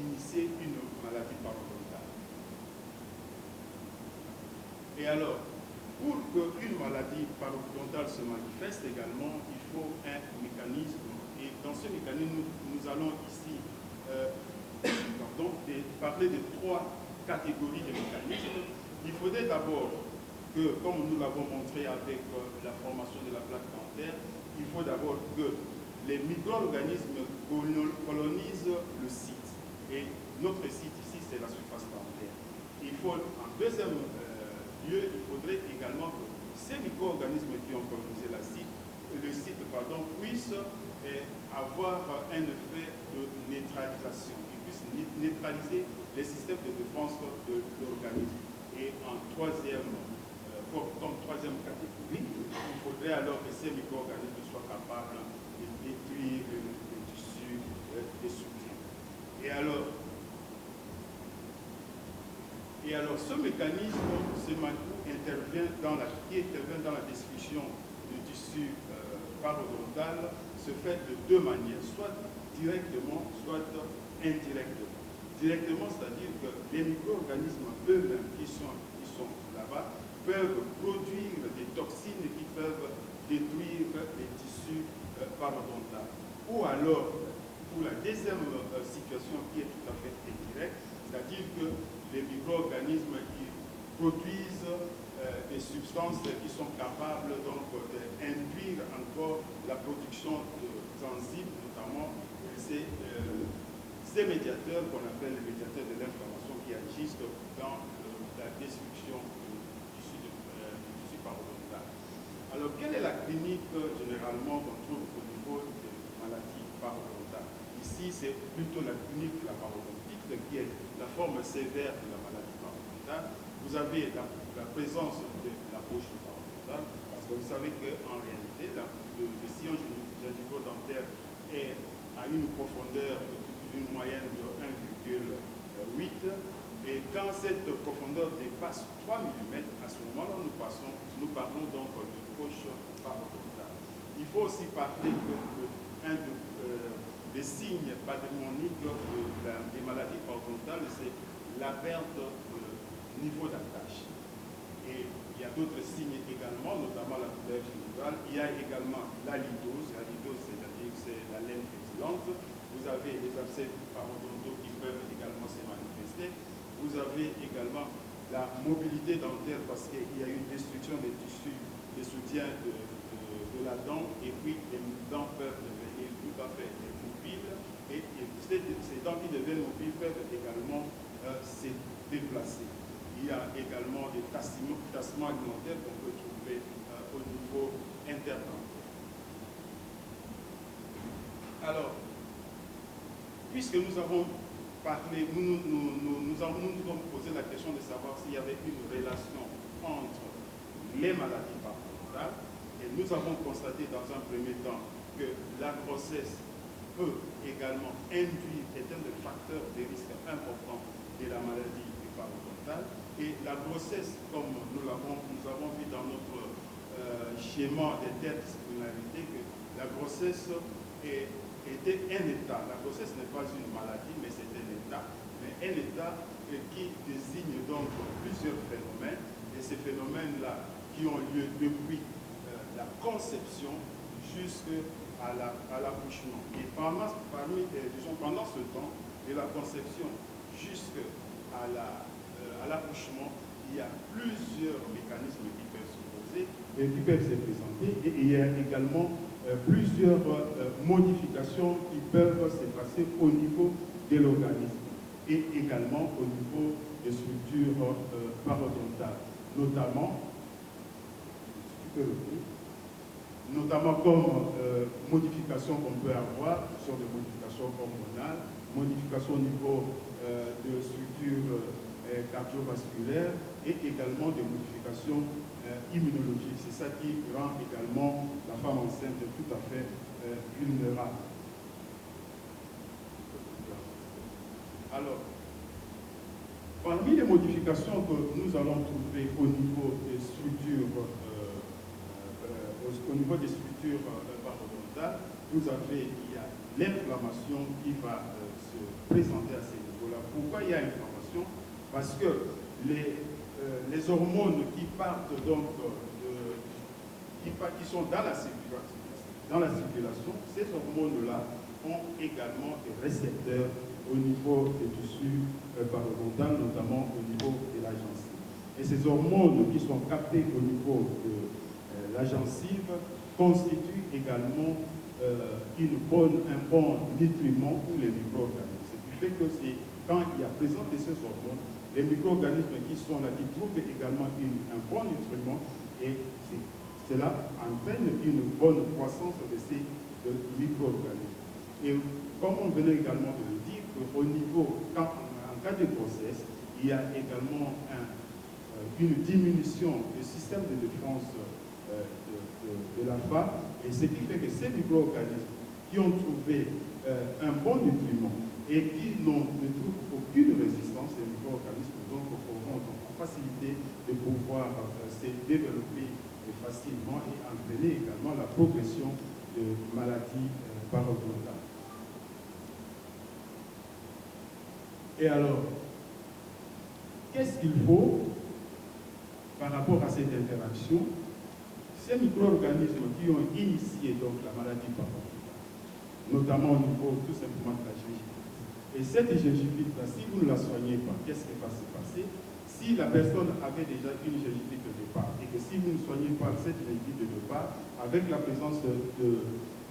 initier une maladie parodontale. Et alors, pour qu'une maladie parodontale se manifeste également, il faut un mécanisme. Et dans ce mécanisme, nous allons ici parler de 3 catégories de mécanismes. Il faudrait d'abord que, comme nous l'avons montré avec la formation de la plaque dentaire, il faut d'abord que les micro-organismes colonisent le site. Et notre site ici, c'est la surface dentaire. Il faut, en deuxième lieu, il faudrait également que ces micro-organismes qui ont colonisé le site puissent avoir un effet de neutralisation, qu'ils puissent neutraliser les systèmes de défense de l'organisme. Et en comme troisième catégorie, il faudrait alors que ces micro-organismes soient capables de détruire le tissu de soutien. Et alors, ce mécanisme, qui intervient dans la destruction du tissu parodontal, se fait de 2 manières, soit directement, soit indirectement. Directement, c'est-à-dire que les micro-organismes eux-mêmes qui sont là-bas peuvent produire des toxines qui peuvent détruire les tissus parodontaux. Ou alors, pour la deuxième situation qui est tout à fait indirecte, c'est-à-dire que les micro-organismes qui produisent des substances qui sont capables donc d'induire encore la production d'enzymes, notamment ces médiateurs qu'on appelle les médiateurs de l'inflammation qui agissent dans la destruction du tissu parodontal. Alors, quelle est la clinique généralement qu'on trouve au niveau des maladies parodontales? Ici, c'est plutôt la clinique de la parodontite qui est la forme sévère de la maladie parodontale. Vous avez la présence de la poche parodontale, parce que vous savez qu'en réalité, le sillon gingivo-dentaire est à une profondeur d'une moyenne de 1,8. Et quand cette profondeur dépasse 3 mm, à ce moment-là, nous parlons donc de poche parodontale. Il faut aussi parler qu'un des signes patrimoniques des maladies parodontales, c'est la perte de niveau d'attache. Et il y a d'autres signes également, notamment la douleur gingivale. Il y a également l'halidose. L'halidose, c'est-à-dire que c'est la laine pétillante. Vous avez les abcès parodontaux qui peuvent également se manifester. Vous avez également la mobilité dentaire parce qu'il y a une destruction des tissus de soutien de la dent et puis les dents peuvent devenir tout à fait mobiles et ces dents qui deviennent mobiles peuvent également se déplacer. Il y a également des tassements alimentaires qu'on peut trouver au niveau interne. Alors, puisque nous avons parlé, nous avons posé la question de savoir s'il y avait une relation entre les maladies parodontales, et nous avons constaté dans un premier temps que la grossesse peut également induire des facteurs de risque importants de la maladie parodontale, et la grossesse, comme nous avons vu dans notre schéma d'interdisciplinarité, que la grossesse était un état. La grossesse n'est pas une maladie, mais c'est un état. Mais un état qui désigne donc plusieurs phénomènes. Et ces phénomènes-là qui ont lieu depuis la conception jusqu'à l'accouchement. Et pendant ce temps, de la conception jusqu'à l'accouchement, il y a plusieurs mécanismes qui peuvent se poser et qui peuvent se présenter. Et il y a également plusieurs modifications qui peuvent se passer au niveau de l'organisme et également au niveau des structures parodontales, notamment comme modifications qu'on peut avoir, ce sont des modifications hormonales, modifications au niveau de structures cardiovasculaires et également des modifications immunologiques. C'est ça qui rend également la femme enceinte tout à fait vulnérable. Alors, parmi les modifications que nous allons trouver au niveau des structures, parodontales, il y a l'inflammation qui va se présenter à ces niveaux-là. Pourquoi il y a inflammation? Parce que les hormones qui partent donc qui sont dans la circulation, ces hormones-là ont également des récepteurs au niveau des tissus parodontaux, notamment au niveau de la gencive. Et ces hormones qui sont captées au niveau de la gencive constituent également un bon nutriment pour les micro-organismes. Ce qui fait que quand il y a présence de ces hormones, les micro-organismes qui sont là, qui trouvent également un bon nutriment, et cela entraîne une bonne croissance de ces micro-organismes. Et comme on venait également de le dire, au niveau, en cas de grossesse, il y a également une diminution du système de défense de la femme, et ce qui fait que ces micro-organismes qui ont trouvé un bon nutriment et qui ne trouvent aucune résistance, les micro-organismes donc auront en facilité de pouvoir se développer facilement et entraîner également la progression de maladies parodontales. Et alors, qu'est-ce qu'il faut par rapport à cette interaction? Ces micro-organismes qui ont initié donc la maladie parodontale, notamment au niveau tout simplement de la gingivite. Et cette gingivite-là, si vous ne la soignez pas, qu'est-ce qui va se passer? Si la personne avait déjà une gingivite de départ et que si vous ne soignez pas cette gingivite de départ, avec la présence de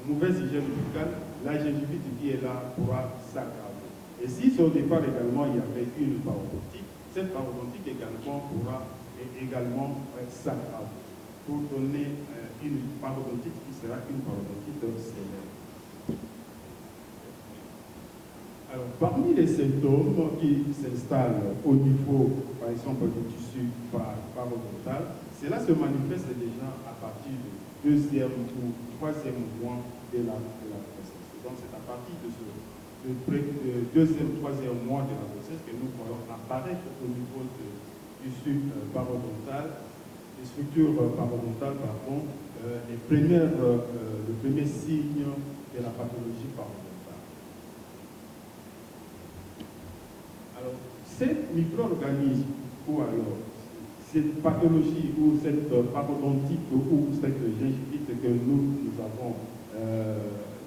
mauvaise hygiène buccale, la gingivite qui est là pourra s'aggraver. Et si au départ également il y avait une parodontite, cette parodontite également pourra également s'aggraver pour donner une parodontite qui sera une parodontite sévère. Alors, parmi les symptômes qui s'installent au niveau, par exemple, du tissu parodontal, cela se manifeste déjà à partir du deuxième ou troisième mois de la grossesse. Donc, c'est à partir de ce deuxième, troisième mois de la grossesse que nous voyons apparaître au niveau du tissu parodontal, les structures parodontales, le premier signe de la pathologie parodontale. Alors, ces micro-organismes, ou alors cette pathologie, ou cette parodontite, ou cette gingivite que nous avons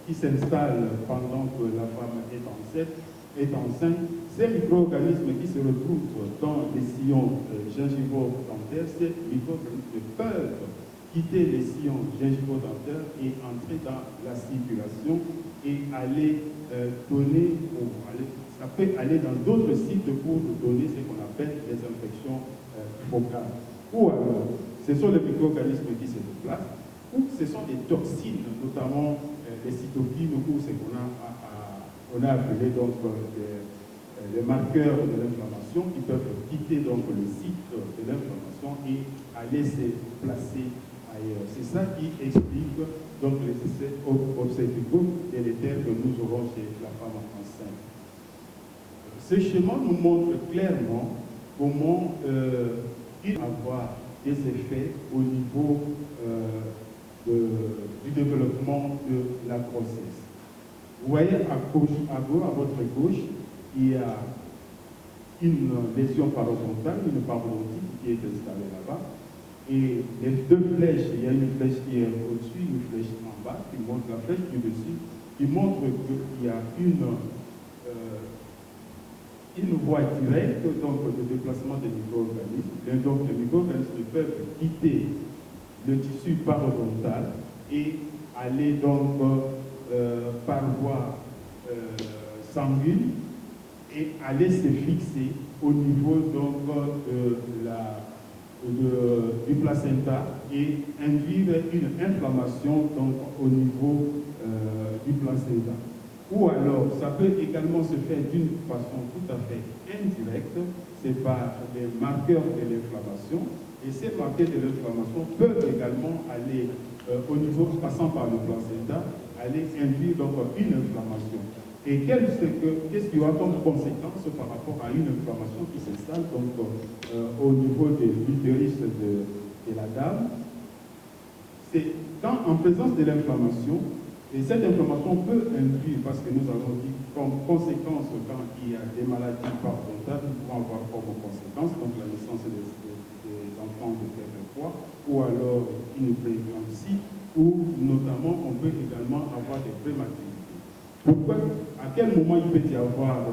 qui s'installent pendant que la femme est enceinte, ces micro-organismes qui se retrouvent dans les sillons gingivaux-dentaires, ces micro-organismes peuvent quitter les sillons gingivaux-dentaires et entrer dans la circulation et aller ça peut aller dans d'autres sites pour donner ce qu'on appelle des infections focales. Ou alors, ce sont les micro-organismes qui se déplacent, ou ce sont des toxines, notamment les cytokines, ou ce qu'on a appelé donc les marqueurs de l'inflammation qui peuvent quitter donc le site de l'inflammation et aller se placer ailleurs. C'est ça qui explique donc les effets obstétricaux délétères que nous aurons chez la femme enceinte. Ce schéma nous montre clairement comment il va avoir des effets au niveau du développement de la grossesse. Vous voyez à votre gauche, il y a une lésion parodontale, une parodontite qui est installée là-bas. Et les deux flèches, il y a une flèche qui est au-dessus, une flèche en bas, qui montre la flèche du dessus, qui montre qu'il y a une voie directe donc, de déplacement des micro-organismes. Donc les micro-organismes peuvent quitter le tissu parodontal et aller donc par voie sanguine et aller se fixer au niveau donc, du placenta et induire une inflammation donc, au niveau du placenta. Ou alors, ça peut également se faire d'une façon tout à fait indirecte, c'est par les marqueurs de l'inflammation. Et ces marqueurs de l'inflammation peuvent également aller au niveau, passant par le placenta, aller induire donc une inflammation. Et qu'est-ce qu'il y aura comme conséquence par rapport à une inflammation qui s'installe donc au niveau de l'utérus de la dame? C'est en présence de l'inflammation, et cette inflammation peut induire, parce que nous avons dit comme conséquence, quand il y a des maladies parodontales, nous pouvons avoir comme conséquence donc la naissance des enfants de faible poids, ou alors une prééclampsie, ou notamment on peut également avoir des prématurités. Pourquoi? À quel moment il peut y avoir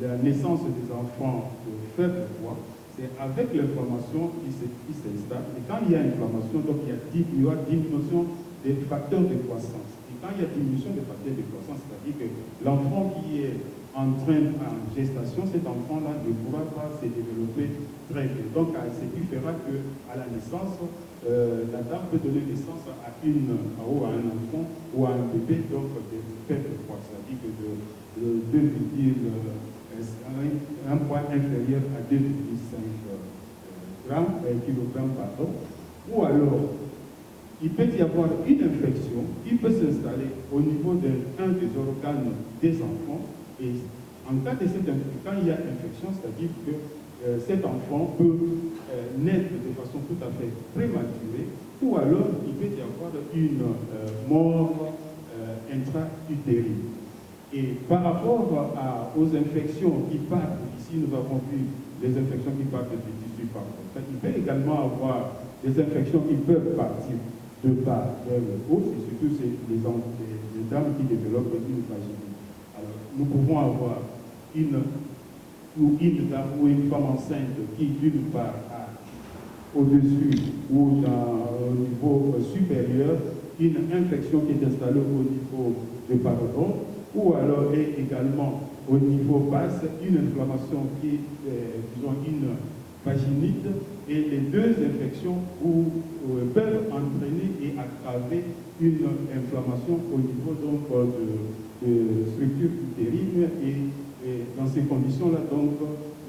la naissance des enfants de faible poids? C'est avec l'inflammation qui s'installe. Et quand il y a inflammation, donc il y aura diminution des facteurs de croissance. Et quand il y a diminution des facteurs de croissance, c'est-à-dire que l'enfant qui est en gestation, cet enfant-là ne pourra pas se développer très bien. Donc, ce qui fera qu'à la naissance, la dame peut donner naissance à un enfant ou à un bébé donc de faible poids, c'est-à-dire que un poids inférieur à 2,5 kg, ou alors il peut y avoir une infection qui peut s'installer au niveau d'un des organes des enfants. Et en cas de cette infection, quand il y a infection, c'est-à-dire que cet enfant peut naître de façon tout à fait prématurée, ou alors il peut y avoir une mort intra-utérine. Et par rapport aux infections qui partent, ici nous avons vu les infections qui partent du tissu parodontal, il peut également avoir des infections qui peuvent partir de bas vers le haut, et surtout c'est les dames qui développent une vaginite. Alors, nous pouvons avoir une dame ou une femme enceinte qui, d'une part, a au-dessus ou au niveau supérieur une infection qui est installée au niveau du parodonte, ou alors est également au niveau bas une inflammation qui est, disons, une vaginite, et les deux infections peuvent entraîner et aggraver une inflammation au niveau donc, de structure utérine, et dans ces conditions-là, donc,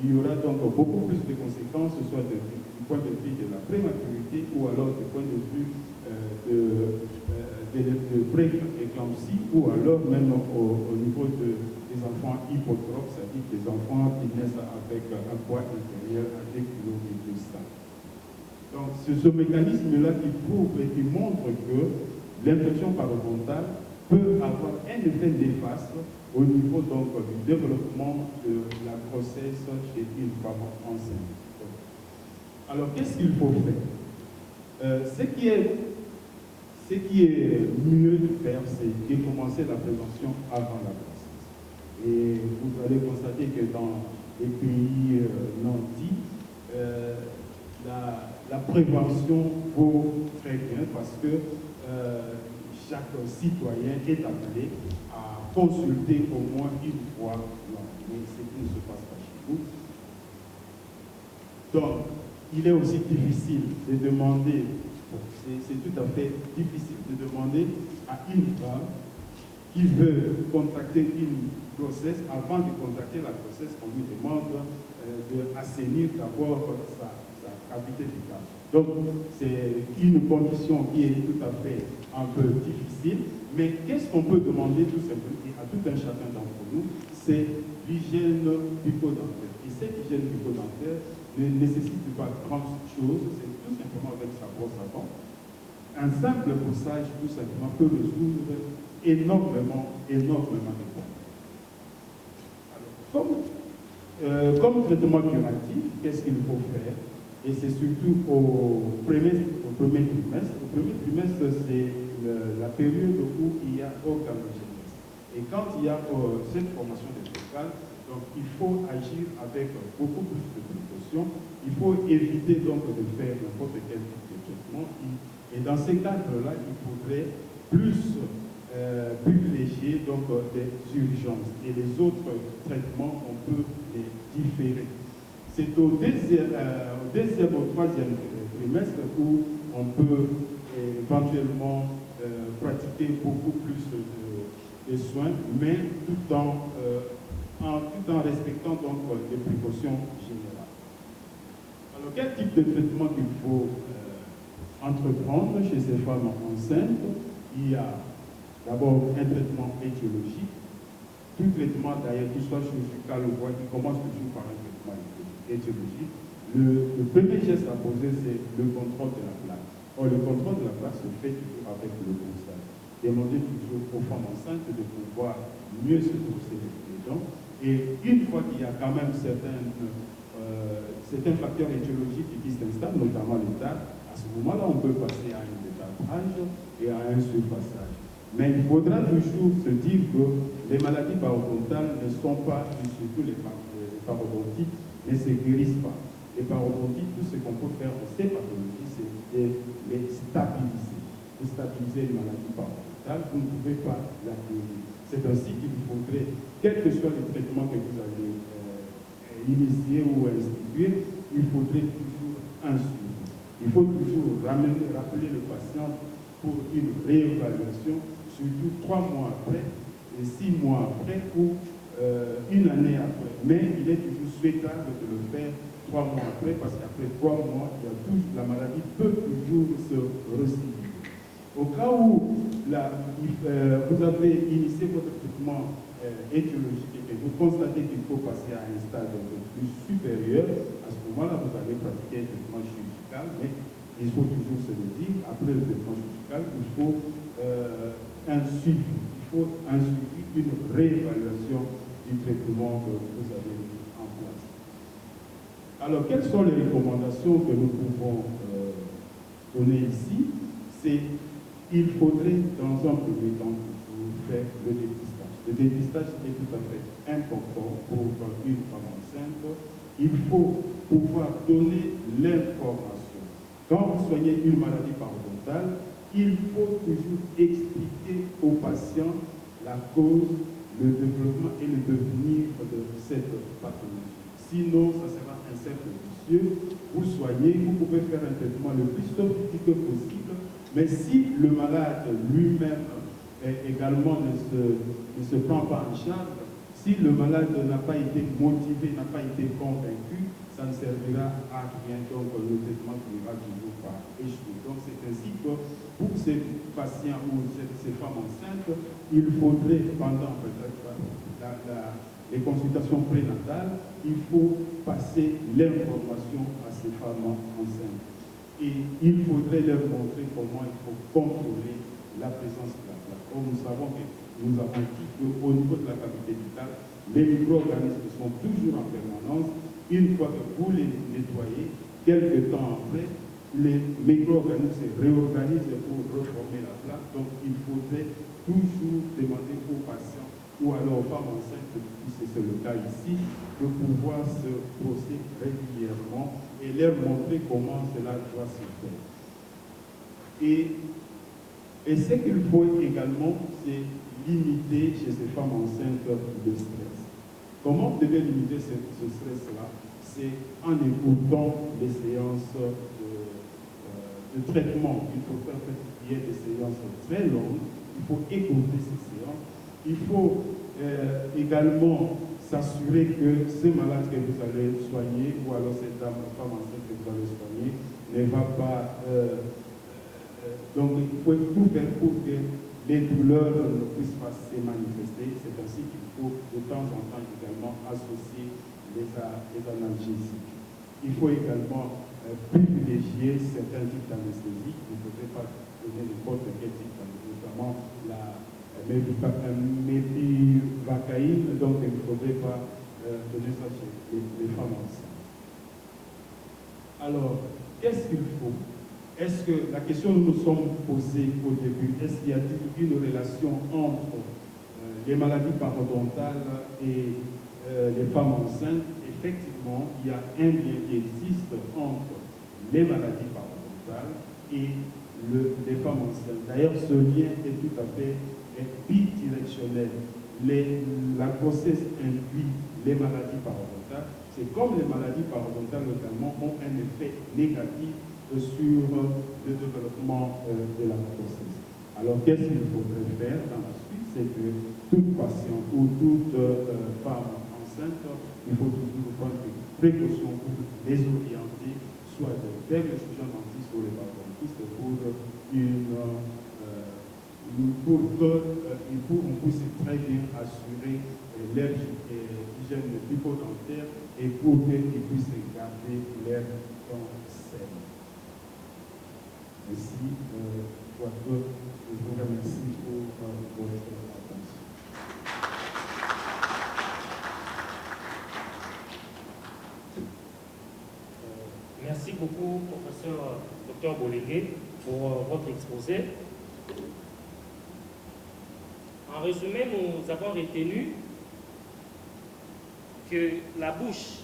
il y aura donc beaucoup plus de conséquences, soit du point de vue de la prématurité ou alors du point de vue de pré-éclampsie, ou alors même au niveau des enfants hypotrophes, c'est-à-dire des enfants qui naissent avec un poids inférieur à 2,2 kg. Donc c'est ce mécanisme-là qui prouve et qui montre que l'infection parodontale peut avoir un effet néfaste au niveau donc, du développement de la grossesse chez une femme enceinte. Alors qu'est-ce qu'il faut faire? Ce Ce qui est mieux de faire, c'est de commencer la prévention avant la grossesse. Et vous allez constater que dans les pays nantis, la prévention vaut très bien parce que chaque citoyen est appelé à consulter au moins une fois l'an. Mais ce qui ne se passe pas chez vous. Donc, il est aussi difficile de demander, c'est tout à fait difficile de demander à une femme qui veut contracter une grossesse, avant de contracter la grossesse, on lui demande d'assainir d'abord sa cavité fécale. Donc, c'est une condition qui est tout à fait un peu difficile, mais qu'est-ce qu'on peut demander tout simplement à tout un chacun d'entre nous? C'est l'hygiène bucco-dentaire. Et cette hygiène bucco-dentaire ne nécessite pas grand chose, c'est tout simplement avec sa brosse à dents. Un simple brossage, tout simplement, peut résoudre énormément de problèmes. Comme traitement curatif, qu'est-ce qu'il faut faire? Et c'est surtout au premier trimestre. Au premier trimestre, c'est la période où il y a organogenèse. Et quand il y a cette formation des focales, donc il faut agir avec beaucoup plus de précautions. Il faut éviter donc de faire n'importe quel type de traitement. Et dans ces cadres-là, il faudrait plus privilégier donc des urgences. Et les autres traitements, on peut les différer. C'est au deuxième ou troisième trimestre où on peut éventuellement pratiquer beaucoup plus de soins, mais tout en respectant donc les précautions générales. Alors, quel type de traitement qu'il faut entreprendre chez ces femmes enceintes? Il y a d'abord un traitement étiologique. Tout traitement, d'ailleurs, qu'il soit chirurgical ou quoi, qui commence toujours par un traitement étiologique. Le premier geste à poser, c'est le contrôle de la plaque. Or, le contrôle de la plaque se fait toujours avec le brossage. Demander toujours aux femmes enceintes de pouvoir mieux se brosser les dents. Et une fois qu'il y a quand même certains facteurs étiologiques qui s'installent, notamment l'état, à ce moment-là, on peut passer à un détartrage et à un surfaçage. Mais il faudra toujours se dire que les maladies parodontales ne sont pas, surtout les parodontites, ne se guérissent pas. Les parodontites, tout ce qu'on peut faire de ces pathologies, c'est de les stabiliser. Pour stabiliser une maladie parodontale, vous ne pouvez pas la guérir. C'est ainsi qu'il faudrait, quel que soit le traitement que vous allez initier ou instituer, il faudrait toujours un suivi. Il faut toujours rappeler le patient pour une réévaluation, surtout 3 mois après, et 6 mois après, ou une année après. Mais il est toujours souhaitable de le faire 3 mois après, parce qu'après 3 mois, la maladie peut toujours se recidiver. Au cas où vous avez initié votre traitement étiologique et que vous constatez qu'il faut passer à un stade un peu plus supérieur, à ce moment-là, vous allez pratiquer un traitement chirurgical, mais il faut toujours se le dire, après le traitement chirurgical, il faut un suivi. Il faut un suivi, une réévaluation du traitement que vous avez mis en place. Alors, quelles sont les recommandations que nous pouvons donner ici? C'est il faudrait, dans un premier temps, faire le dépistage. Le dépistage est tout à fait important pour une femme enceinte. Il faut pouvoir donner l'information. Quand vous soignez une maladie parodontale, il faut toujours expliquer aux patients la cause, le développement et le devenir de cette pathologie. Sinon, ça sera un cercle vicieux. Vous soignez, vous pouvez faire un traitement le plus sophistiqué possible, mais si le malade lui-même également ne se prend pas en charge, si le malade n'a pas été motivé, n'a pas été convaincu, ça ne servira à rien. Donc le traitement ne va toujours pas échouer. Donc c'est ainsi que pour ces patients ou ces femmes enceintes, il faudrait, pendant les consultations prénatales, il faut passer l'information à ces femmes enceintes. Et il faudrait leur montrer comment il faut contrôler la présence de la plaque. Or, nous savons que nous avons dit qu'au niveau de la cavité buccale, les micro-organismes sont toujours en permanence. Une fois que vous les nettoyez, quelques temps après, les micro-organismes se réorganisent pour reformer la plaque. Donc il faudrait toujours demander aux patients ou alors aux femmes enceintes, puisque c'est le cas ici, de pouvoir se brosser régulièrement et leur montrer comment cela doit se faire. Et ce qu'il faut également, c'est limiter chez ces femmes enceintes le stress. Comment vous devez limiter ce stress-là? C'est en écoutant les séances de traitement. Il faut faire qu'il y ait des séances très longues. Il faut écouter ces séances. Il faut également s'assurer que ce malade que vous allez soigner, ou alors cette femme enceinte que vous allez soigner, ne va pas... donc il faut tout faire pour que les douleurs ne puissent pas se manifester. C'est ainsi qu'il faut de temps en temps également associer les analgésiques. Il faut également privilégier certains types d'anesthésie. Il ne faudrait pas donner n'importe quel type d'anesthésie, notamment la mépivacaïne, donc il ne faudrait pas donner ça chez les femmes enceintes. Alors, qu'est-ce qu'il faut? Est-ce que la question que nous nous sommes posée au début, est-ce qu'il y a une relation entre les maladies parodontales et les femmes enceintes? Effectivement, il y a un lien qui existe entre les maladies parodontales et les femmes enceintes. D'ailleurs, ce lien est tout à fait bidirectionnel. La grossesse induit les maladies parodontales. C'est comme les maladies parodontales notamment ont un effet négatif sur le développement de la grossesse. Alors, qu'est-ce qu'il faudrait faire dans la suite? C'est que toute patiente ou toute femme enceinte, il faut toujours prendre des précautions pour les orienter, soit vers le chirurgien dentiste ou les parodontistes pour qu'on puisse très bien assurer leur hygiène bucco-dentaire et pour qu'ils puissent garder leur dents saines. Merci, je vous remercie pour votre attention. Merci beaucoup, professeur Dr Bolégué, pour votre exposé. En résumé, nous avons retenu que la bouche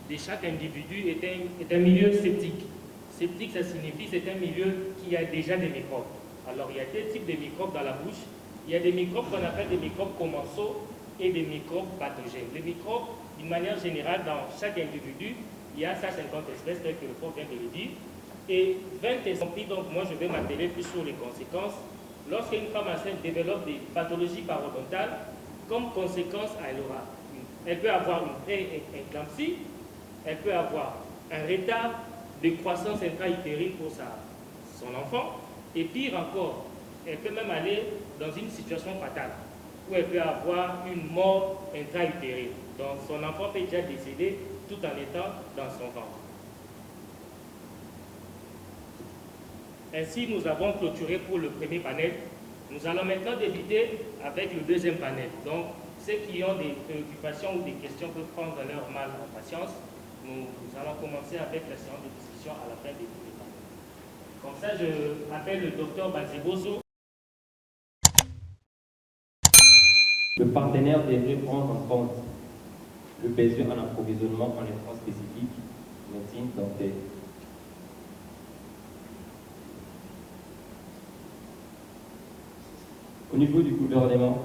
de chaque individu est un milieu sceptique. Sceptique, ça signifie que c'est un milieu qui a déjà des microbes. Alors, il y a deux types de microbes dans la bouche. Il y a des microbes qu'on appelle des microbes commensaux et des microbes pathogènes. Les microbes, d'une manière générale, dans chaque individu, il y a 150 espèces, tel que le prof vient de le dire, et 20 exemples. Donc, moi, je vais m'atteler plus sur les conséquences. Lorsqu'une femme enceinte développe des pathologies parodontales, comme conséquence, elle peut avoir une pré-éclampsie, elle peut avoir un retard de croissance intra-utérine pour son enfant, et pire encore, elle peut même aller dans une situation fatale, où elle peut avoir une mort intra-utérine. Donc son enfant peut déjà décéder tout en étant dans son ventre. Ainsi, nous avons clôturé pour le premier panel. Nous allons maintenant débuter avec le deuxième panel. Donc, ceux qui ont des préoccupations ou des questions peuvent prendre leur mal en patience. Nous allons commencer avec la séance de discussion à la fin des deux panels. Comme ça, je appelle le docteur Bazeboso. Le partenaire devrait prendre en compte le besoin en approvisionnement en intrants spécifiques, médecine dentaire. Au niveau du gouvernement,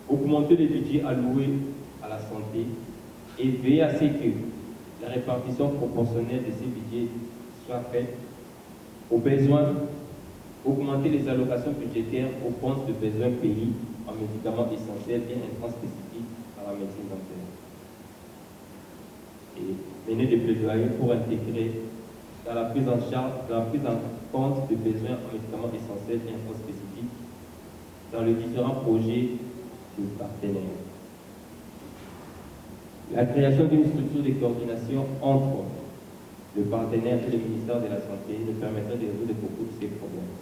augmenter les budgets alloués à la santé et veiller à ce que la répartition proportionnelle de ces budgets soit faite aux besoins, augmenter les allocations budgétaires aux comptes de besoins pays en médicaments essentiels et intrants spécifiques à la médecine dentaire. Et mener des plaidoyers pour intégrer dans la prise en charge, dans la prise en compte des besoins en médicaments essentiels et intrants spécifiques dans les différents projets de partenaires. La création d'une structure de coordination entre le partenaire et le ministère de la Santé nous permettrait de résoudre beaucoup de ces problèmes.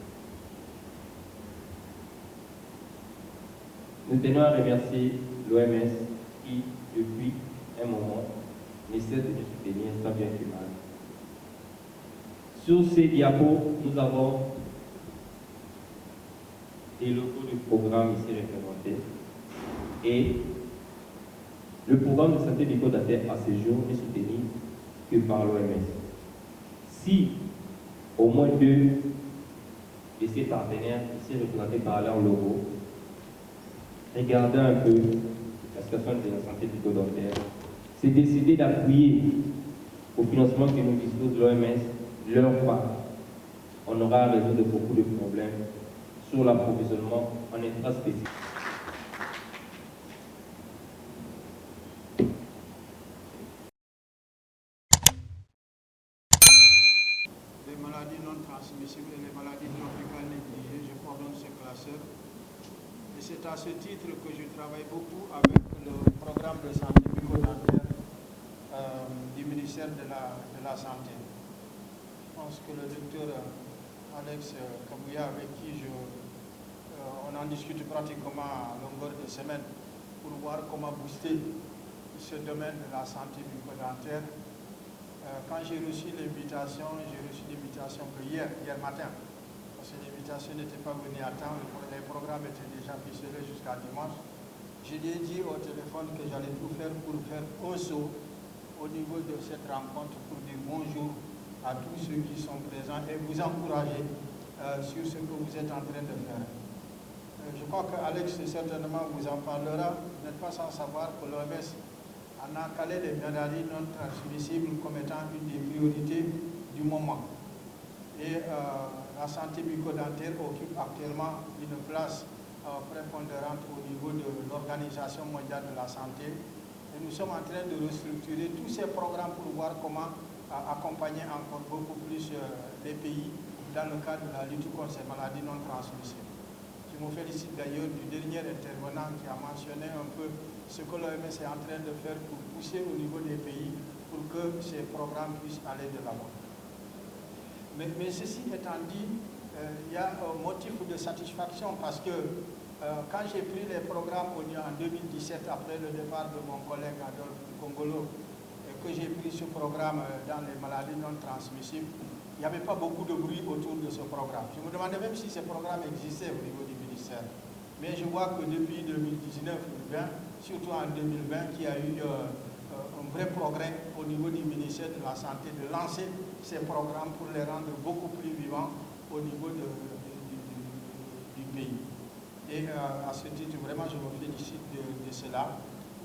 Nous tenons à remercier l'OMS qui, depuis un moment, ne cesse de nous soutenir tant bien que mal. Sur ces diapos, nous avons des logos du programme ici représentés. Et le programme de santé bucco-dentaire à ce jour n'est soutenu que par l'OMS. Si au moins 2 de ces partenaires, ici représentés par leur logo, regardaient un peu la situation de la santé bucco-dentaire, c'est décider d'appuyer au financement que nous dispose l'OMS leur part, on aura à résoudre beaucoup de problèmes sur l'approvisionnement en intraspécifique. Les maladies non transmissibles et les maladies tropicales négligées, je coordonne ce classeur. Et c'est à ce titre que je travaille beaucoup avec le programme de santé bucco-dentaire du ministère de la Santé. Je pense que le docteur Alex Kabouya, avec qui on en discute pratiquement à longueur de semaine pour voir comment booster ce domaine de la santé bucco-dentaire. Quand j'ai reçu l'invitation que hier matin, parce que l'invitation n'était pas venue à temps, les programmes étaient déjà ficelés jusqu'à dimanche. Je lui ai dit au téléphone que j'allais tout faire pour faire un saut au niveau de cette rencontre pour dire bonjour à tous ceux qui sont présents et vous encourager sur ce que vous êtes en train de faire. Je crois qu'Alex certainement vous en parlera. Vous n'êtes pas sans savoir que l'OMS en a calé les maladies non transmissibles comme étant une des priorités du moment. Et la santé bucco-dentaire occupe actuellement une place prépondérante au niveau de l'Organisation mondiale de la santé. Et nous sommes en train de restructurer tous ces programmes pour voir comment accompagner encore beaucoup plus les pays dans le cadre de la lutte contre ces maladies non transmissibles. Je me félicite d'ailleurs du dernier intervenant qui a mentionné un peu ce que l'OMS est en train de faire pour pousser au niveau des pays pour que ces programmes puissent aller de l'avant. Mais ceci étant dit, il y a un motif de satisfaction parce que quand j'ai pris les programmes en 2017 après le départ de mon collègue Adolphe Kongolo et que j'ai pris ce programme dans les maladies non transmissibles, il n'y avait pas beaucoup de bruit autour de ce programme. Je me demandais même si ce programme existait au niveau du ministère. Mais je vois que depuis 2019-2020, surtout en 2020, qu'il y a eu un vrai progrès au niveau du ministère de la Santé de lancer ces programmes pour les rendre beaucoup plus vivants au niveau du pays. Et à ce titre, vraiment, je me félicite de cela,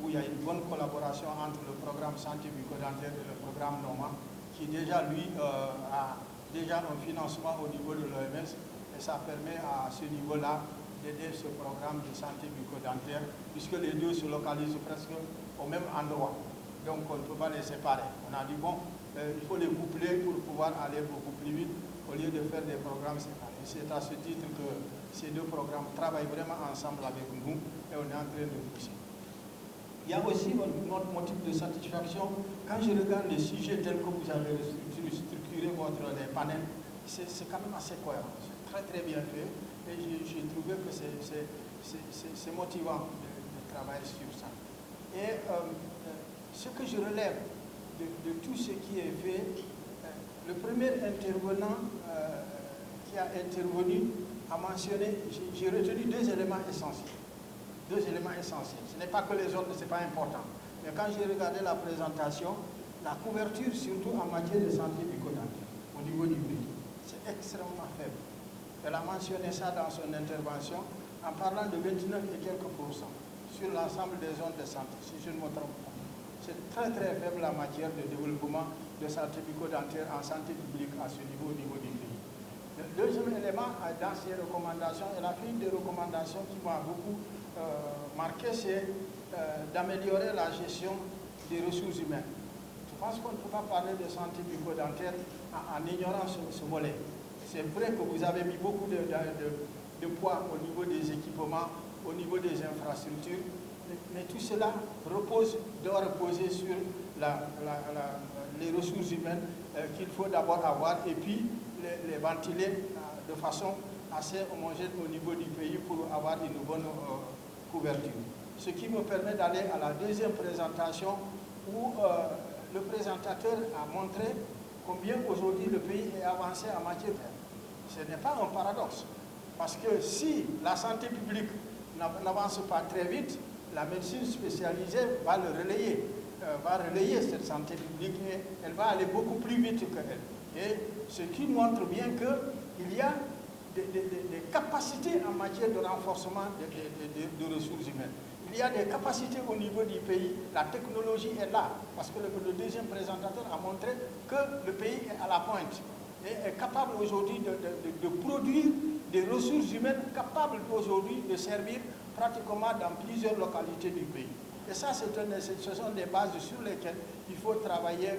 où il y a une bonne collaboration entre le programme santé bucco-dentaire et le programme NOMA, qui déjà, lui, a déjà un financement au niveau de l'OMS, et ça permet à ce niveau-là d'aider ce programme de santé bucco-dentaire, puisque les deux se localisent presque au même endroit. Donc, on ne peut pas les séparer. On a dit, bon, il faut les coupler pour pouvoir aller beaucoup plus vite, au lieu de faire des programmes séparés. C'est à ce titre que ces deux programmes travaillent vraiment ensemble avec nous et on est en train de pousser. Il y a aussi notre motif de satisfaction. Quand je regarde les sujets tels que vous avez structuré les panels, c'est quand même assez cohérent. C'est très très bien fait et j'ai trouvé que c'est motivant de travailler sur ça. Et ce que je relève de tout ce qui est fait, le premier intervenant qui a intervenu a mentionné, j'ai retenu 2 éléments essentiels. 2 éléments essentiels. Ce n'est pas que les autres, ce n'est pas important. Mais quand j'ai regardé la présentation, la couverture, surtout en matière de santé bucco-dentaire, au niveau du pays, c'est extrêmement faible. Elle a mentionné ça dans son intervention en parlant de 29 et quelques pourcents sur l'ensemble des zones de santé, si je ne me trompe pas. C'est très très faible en matière de développement de santé bucco-dentaire en santé publique à ce niveau, au niveau du pays. Le deuxième élément dans ces recommandations, elle a fait une des recommandations qui m'a beaucoup marqué, c'est d'améliorer la gestion des ressources humaines. Je pense qu'on ne peut pas parler de santé bucco-dentaire en ignorant ce volet. C'est vrai que vous avez mis beaucoup de poids au niveau des équipements, au niveau des infrastructures, mais tout cela doit reposer sur les ressources humaines qu'il faut d'abord avoir et puis les ventiler de façon assez homogène au niveau du pays pour avoir une bonne couverture. Ce qui me permet d'aller à la deuxième présentation où le présentateur a montré combien aujourd'hui le pays est avancé en matière de... Ce n'est pas un paradoxe. Parce que si la santé publique n'avance pas très vite, la médecine spécialisée va le relayer, va relayer cette santé publique et elle va aller beaucoup plus vite qu'elle. Et ce qui montre bien qu'il y a des capacités en matière de renforcement des ressources humaines. Il y a des capacités au niveau du pays, la technologie est là, parce que le deuxième présentateur a montré que le pays est à la pointe et est capable aujourd'hui de produire des ressources humaines capables aujourd'hui de servir pratiquement dans plusieurs localités du pays. Et ça, ce sont des bases sur lesquelles il faut travailler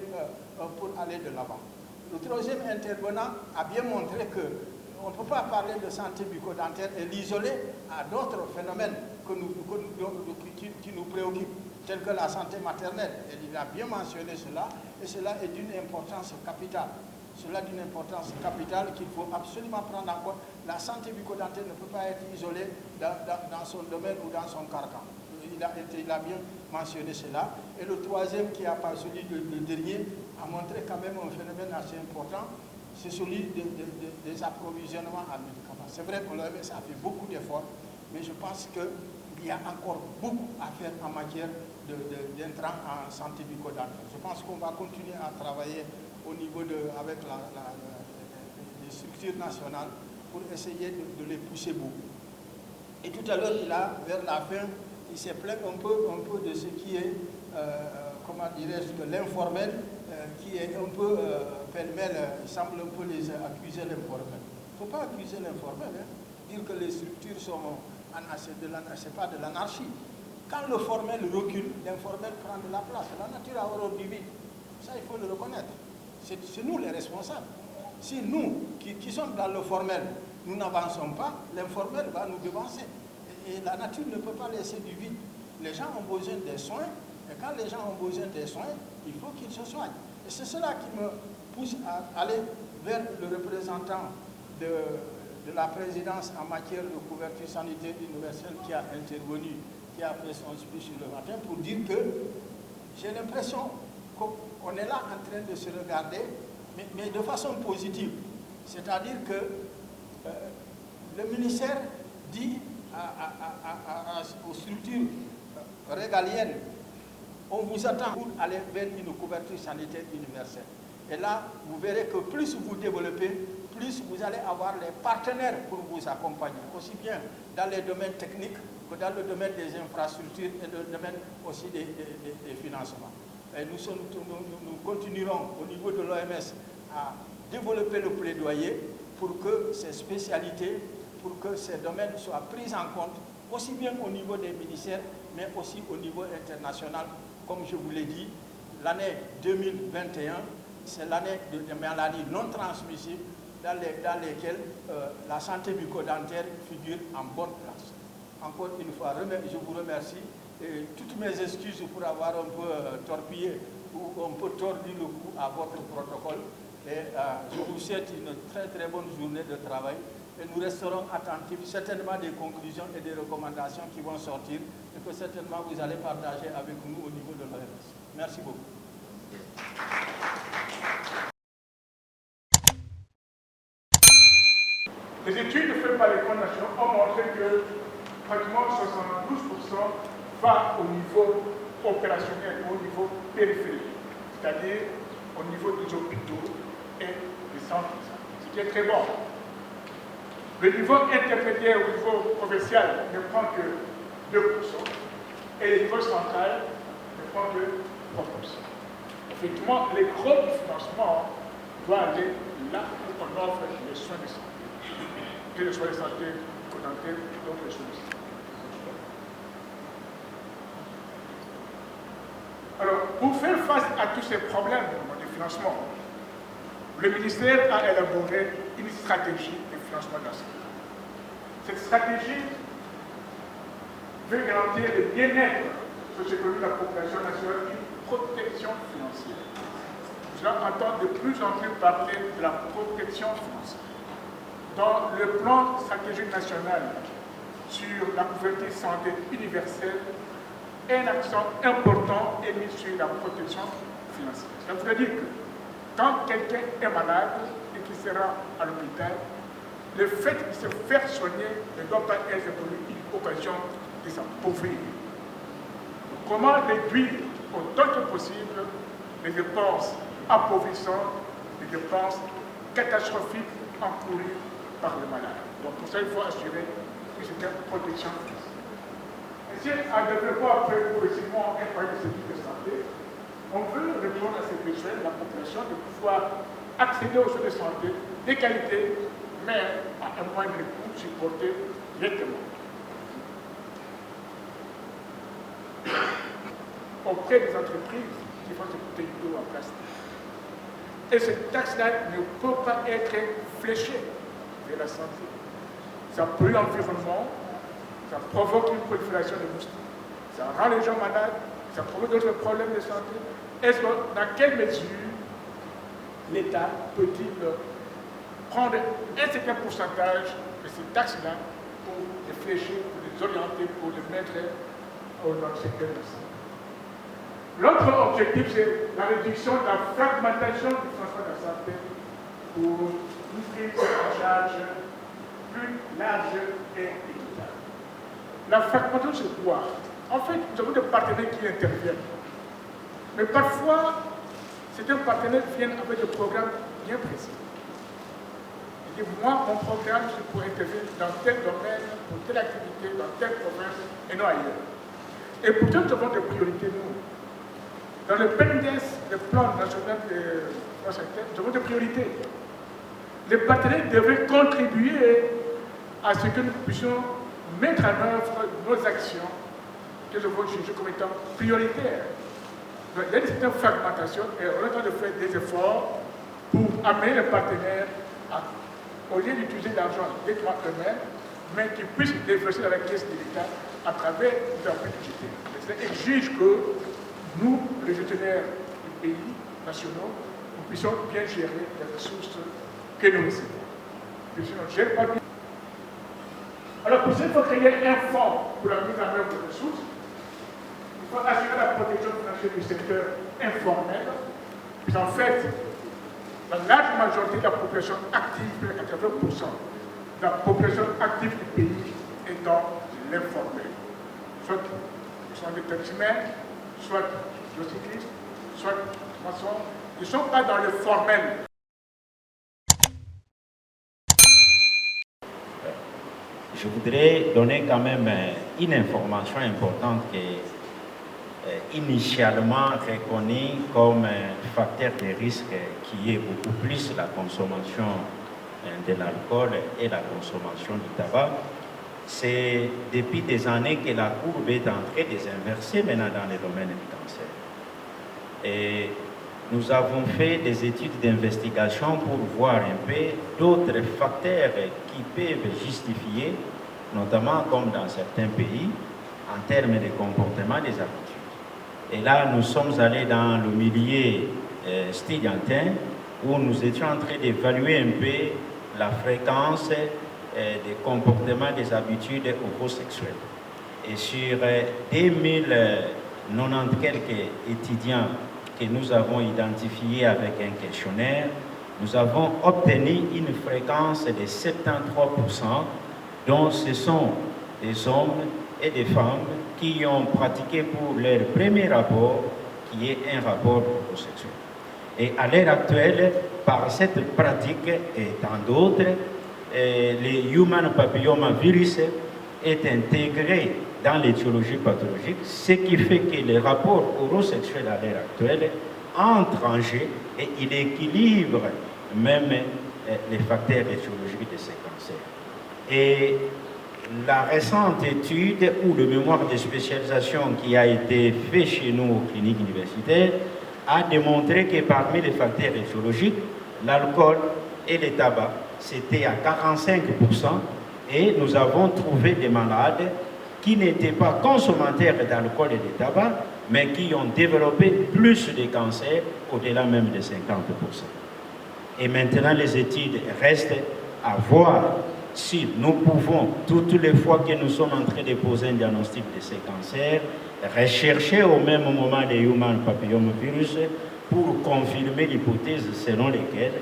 pour aller de l'avant. Le troisième intervenant a bien montré qu'on ne peut pas parler de santé bucco-dentaire et l'isoler à d'autres phénomènes qui nous préoccupent, tels que la santé maternelle. Et il a bien mentionné cela, et cela est d'une importance capitale. Cela d'une importance capitale qu'il faut absolument prendre en compte. La santé bucco-dentaire ne peut pas être isolée dans son domaine ou dans son carcan. Il a bien mentionné cela. Et le troisième, qui a pas celui le dernier, a montré quand même un phénomène assez important, c'est celui des approvisionnements en médicaments. C'est vrai que l'OMS a fait beaucoup d'efforts, mais je pense qu'il y a encore beaucoup à faire en matière d'intrants en santé bucco-dentaire. Je pense qu'on va continuer à travailler au niveau avec les structures nationales pour essayer de les pousser beaucoup. Et tout à l'heure, vers la fin, il s'est plaint un peu de ce qui est, comment dirais-je, de l'informel, qui est un peu pêle-mêle, il semble un peu les accuser l'informel. Il ne faut pas accuser l'informel, hein. Dire que les structures sont, c'est pas de l'anarchie. Quand le formel recule, l'informel prend de la place. La nature a horreur du vide. Ça, il faut le reconnaître. C'est nous les responsables. Si nous, qui sommes dans le formel, nous n'avançons pas, l'informel va nous devancer. Et la nature ne peut pas laisser du vide. Les gens ont besoin des soins, et quand les gens ont besoin des soins, il faut qu'ils se soignent. Et c'est cela qui me pousse à aller vers le représentant de la présidence en matière de couverture sanitaire universelle qui a intervenu, qui a fait son speech le matin, pour dire que j'ai l'impression qu'on est là en train de se regarder, mais de façon positive. C'est-à-dire que le ministère dit aux structures régaliennes, on vous attend pour aller vers une couverture sanitaire universelle. Et là, vous verrez que plus vous développez, plus vous allez avoir les partenaires pour vous accompagner, aussi bien dans les domaines techniques que dans le domaine des infrastructures et le domaine aussi des financements. Et nous continuerons au niveau de l'OMS à développer le plaidoyer pour que ces spécialités, pour que ces domaines soient pris en compte, aussi bien au niveau des ministères, mais aussi au niveau international. Comme je vous l'ai dit, l'année 2021, c'est l'année de maladies non transmissibles dans lesquelles la santé bucco-dentaire figure en bonne place. Encore une fois, je vous remercie et toutes mes excuses pour avoir un peu torpillé ou un peu tordu le cou à votre protocole. Et je vous souhaite une très très bonne journée de travail. Et nous resterons attentifs certainement des conclusions et des recommandations qui vont sortir et que certainement vous allez partager avec nous au niveau de l'OMS. Merci beaucoup. Les études faites par les grandes nations ont montré que pratiquement 72% va au niveau opérationnel, au niveau périphérique, c'est-à-dire au niveau des hôpitaux et des centres de santé, ce qui est très bon. Le niveau intermédiaire au niveau provincial ne prend que 2% et le niveau central ne prend que 3%. Effectivement, les gros du financement doivent aller là où on offre les soins de santé, que les soins de santé bucco-dentaires et d'autres soins de santé. Alors, pour faire face à tous ces problèmes de financement, le ministère a élaboré une stratégie de financement de la santé. Cette stratégie veut garantir le bien-être socio-économique de la population nationale et une protection financière. Cela entend de plus en plus parler de la protection financière. Dans le plan stratégique national sur la couverture santé universelle, un accent important est mis sur la protection financière. Ça veut dire que quand quelqu'un est malade et qu'il sera à l'hôpital, le fait de se faire soigner ne doit pas être pour lui une occasion de s'appauvrir. Comment réduire autant que possible les dépenses appauvissantes, les dépenses catastrophiques encourues par le malade. Donc pour ça, il faut assurer que c'est une protection physique. Et si en développant après progressivement un foyer de sécurité de santé, on veut répondre à ces besoins de la population de pouvoir accéder aux soins de santé de qualité, mais à un moindre coût supporté directement auprès des entreprises qui font ce coûter en place. Et cette taxe-là ne peut pas être fléchée vers la santé. Ça pollue l'environnement, ça provoque une prolifération de moustiques, ça rend les gens malades, ça provoque d'autres problèmes de santé. Est-ce que, dans quelle mesure l'État peut-il prendre un certain pourcentage de ces taxes-là pour les flécher, pour les orienter, pour les mettre dans le secteur de la santé? L'autre objectif, c'est la réduction de la fragmentation du transport de la santé pour une prise en charge plus large et équitable. La fragmentation, c'est quoi? En fait, nous avons des partenaires qui interviennent. Mais parfois, certains partenaires viennent avec des programmes bien précis. Ils disent, moi, mon programme, c'est pour intervenir dans tel domaine, pour telle activité, dans telle province, et non ailleurs. Et pourtant, nous avons des priorités, nous. Dans le PNDS, le plan national de la santé, nous avons des priorités. Les partenaires devraient contribuer à ce que nous puissions mettre en œuvre nos actions que nous avons jugées comme étant prioritaires. Donc, il y a une certaine fragmentation et on est en train de faire des efforts pour amener les partenaires à, au lieu d'utiliser l'argent directement eux-mêmes, mais qu'ils puissent déverser dans la caisse de l'État à travers leur budget. Ça exige que nous, les gestionnaires du pays nationaux, nous puissions bien gérer les ressources que nous recevons. Que si on ne gère pas bien. Alors pour ça, il faut créer un fonds pour la mise en œuvre des ressources. Il faut assurer la protection financière du secteur informel. Puis en fait, la large majorité de la population active, plus de 80% de la population active du pays est dans l'informel. Soit ils sont des taximens, soit des cyclistes, soit des maçons. Ils ne sont pas dans le formel. Je voudrais donner quand même une information importante qui est initialement reconnue comme facteur de risque qui est beaucoup plus la consommation de l'alcool et la consommation du tabac. C'est depuis des années que la courbe est en train de s'inverser maintenant dans le domaine du cancer. Et nous avons fait des études d'investigation pour voir un peu d'autres facteurs qui peuvent justifier, notamment comme dans certains pays, en termes de comportement des habitudes. Et là, nous sommes allés dans le milieu studiantin où nous étions en train d'évaluer un peu la fréquence des comportements des habitudes homosexuelles. Et sur 2090 quelques étudiants que nous avons identifiés avec un questionnaire, nous avons obtenu une fréquence de 73%, dont ce sont des hommes et des femmes qui ont pratiqué pour leur premier rapport, qui est un rapport homosexuel. Et à l'heure actuelle, par cette pratique et tant d'autres, le human papillomavirus est intégré dans l'étiologie pathologique, ce qui fait que le rapport homosexuel à l'heure actuelle entre en jeu et il équilibre même les facteurs étiologiques de ces cancers. Et la récente étude ou le mémoire de spécialisation qui a été fait chez nous aux cliniques universitaires a démontré que parmi les facteurs étiologiques, l'alcool et le tabac, c'était à 45%, et nous avons trouvé des malades qui n'étaient pas consommateurs d'alcool et de tabac, mais qui ont développé plus de cancers, au-delà même de 50%. Et maintenant, les études restent à voir si nous pouvons, toutes les fois que nous sommes en train de poser un diagnostic de ces cancers, rechercher au même moment les human papillomavirus pour confirmer l'hypothèse selon laquelle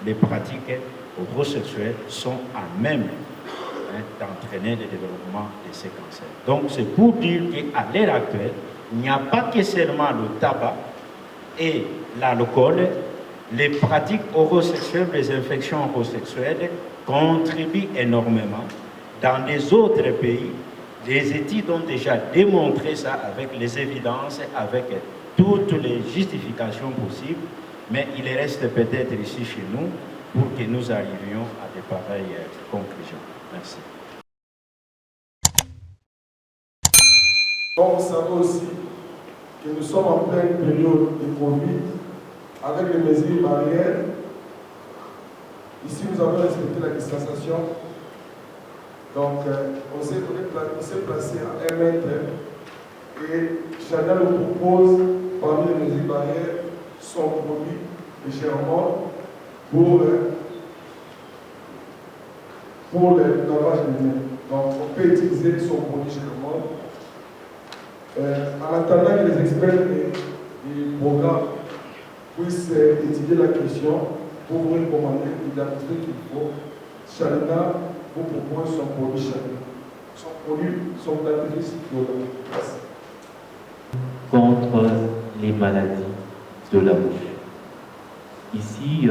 les pratiques homosexuelles sont à même d'entraîner le développement de ces cancers. Donc c'est pour dire qu'à l'heure actuelle, il n'y a pas que seulement le tabac et l'alcool, les pratiques homosexuelles, les infections homosexuelles contribuent énormément. Dans les autres pays, les études ont déjà démontré ça avec les évidences, avec toutes les justifications possibles, mais il reste peut-être ici chez nous pour que nous arrivions à de pareilles conclusions. Merci. Donc, vous savez aussi que nous sommes en pleine période de Covid, avec les mesures barrières. Ici, nous avons respecté la distanciation. Donc, on s'est placé à 1 mètre et chacun nous propose, parmi les mesures barrières, son produit légèrement pour le lavage des mains. Donc, on peut utiliser son produit légèrement. En attendant que les experts du programme puissent étudier la question pour vous recommander l'identité qu'il faut, Chalina vous propose son produit Chalina. Son produit, son dentifrice violent. Merci. Contre les maladies de la bouche. Ici,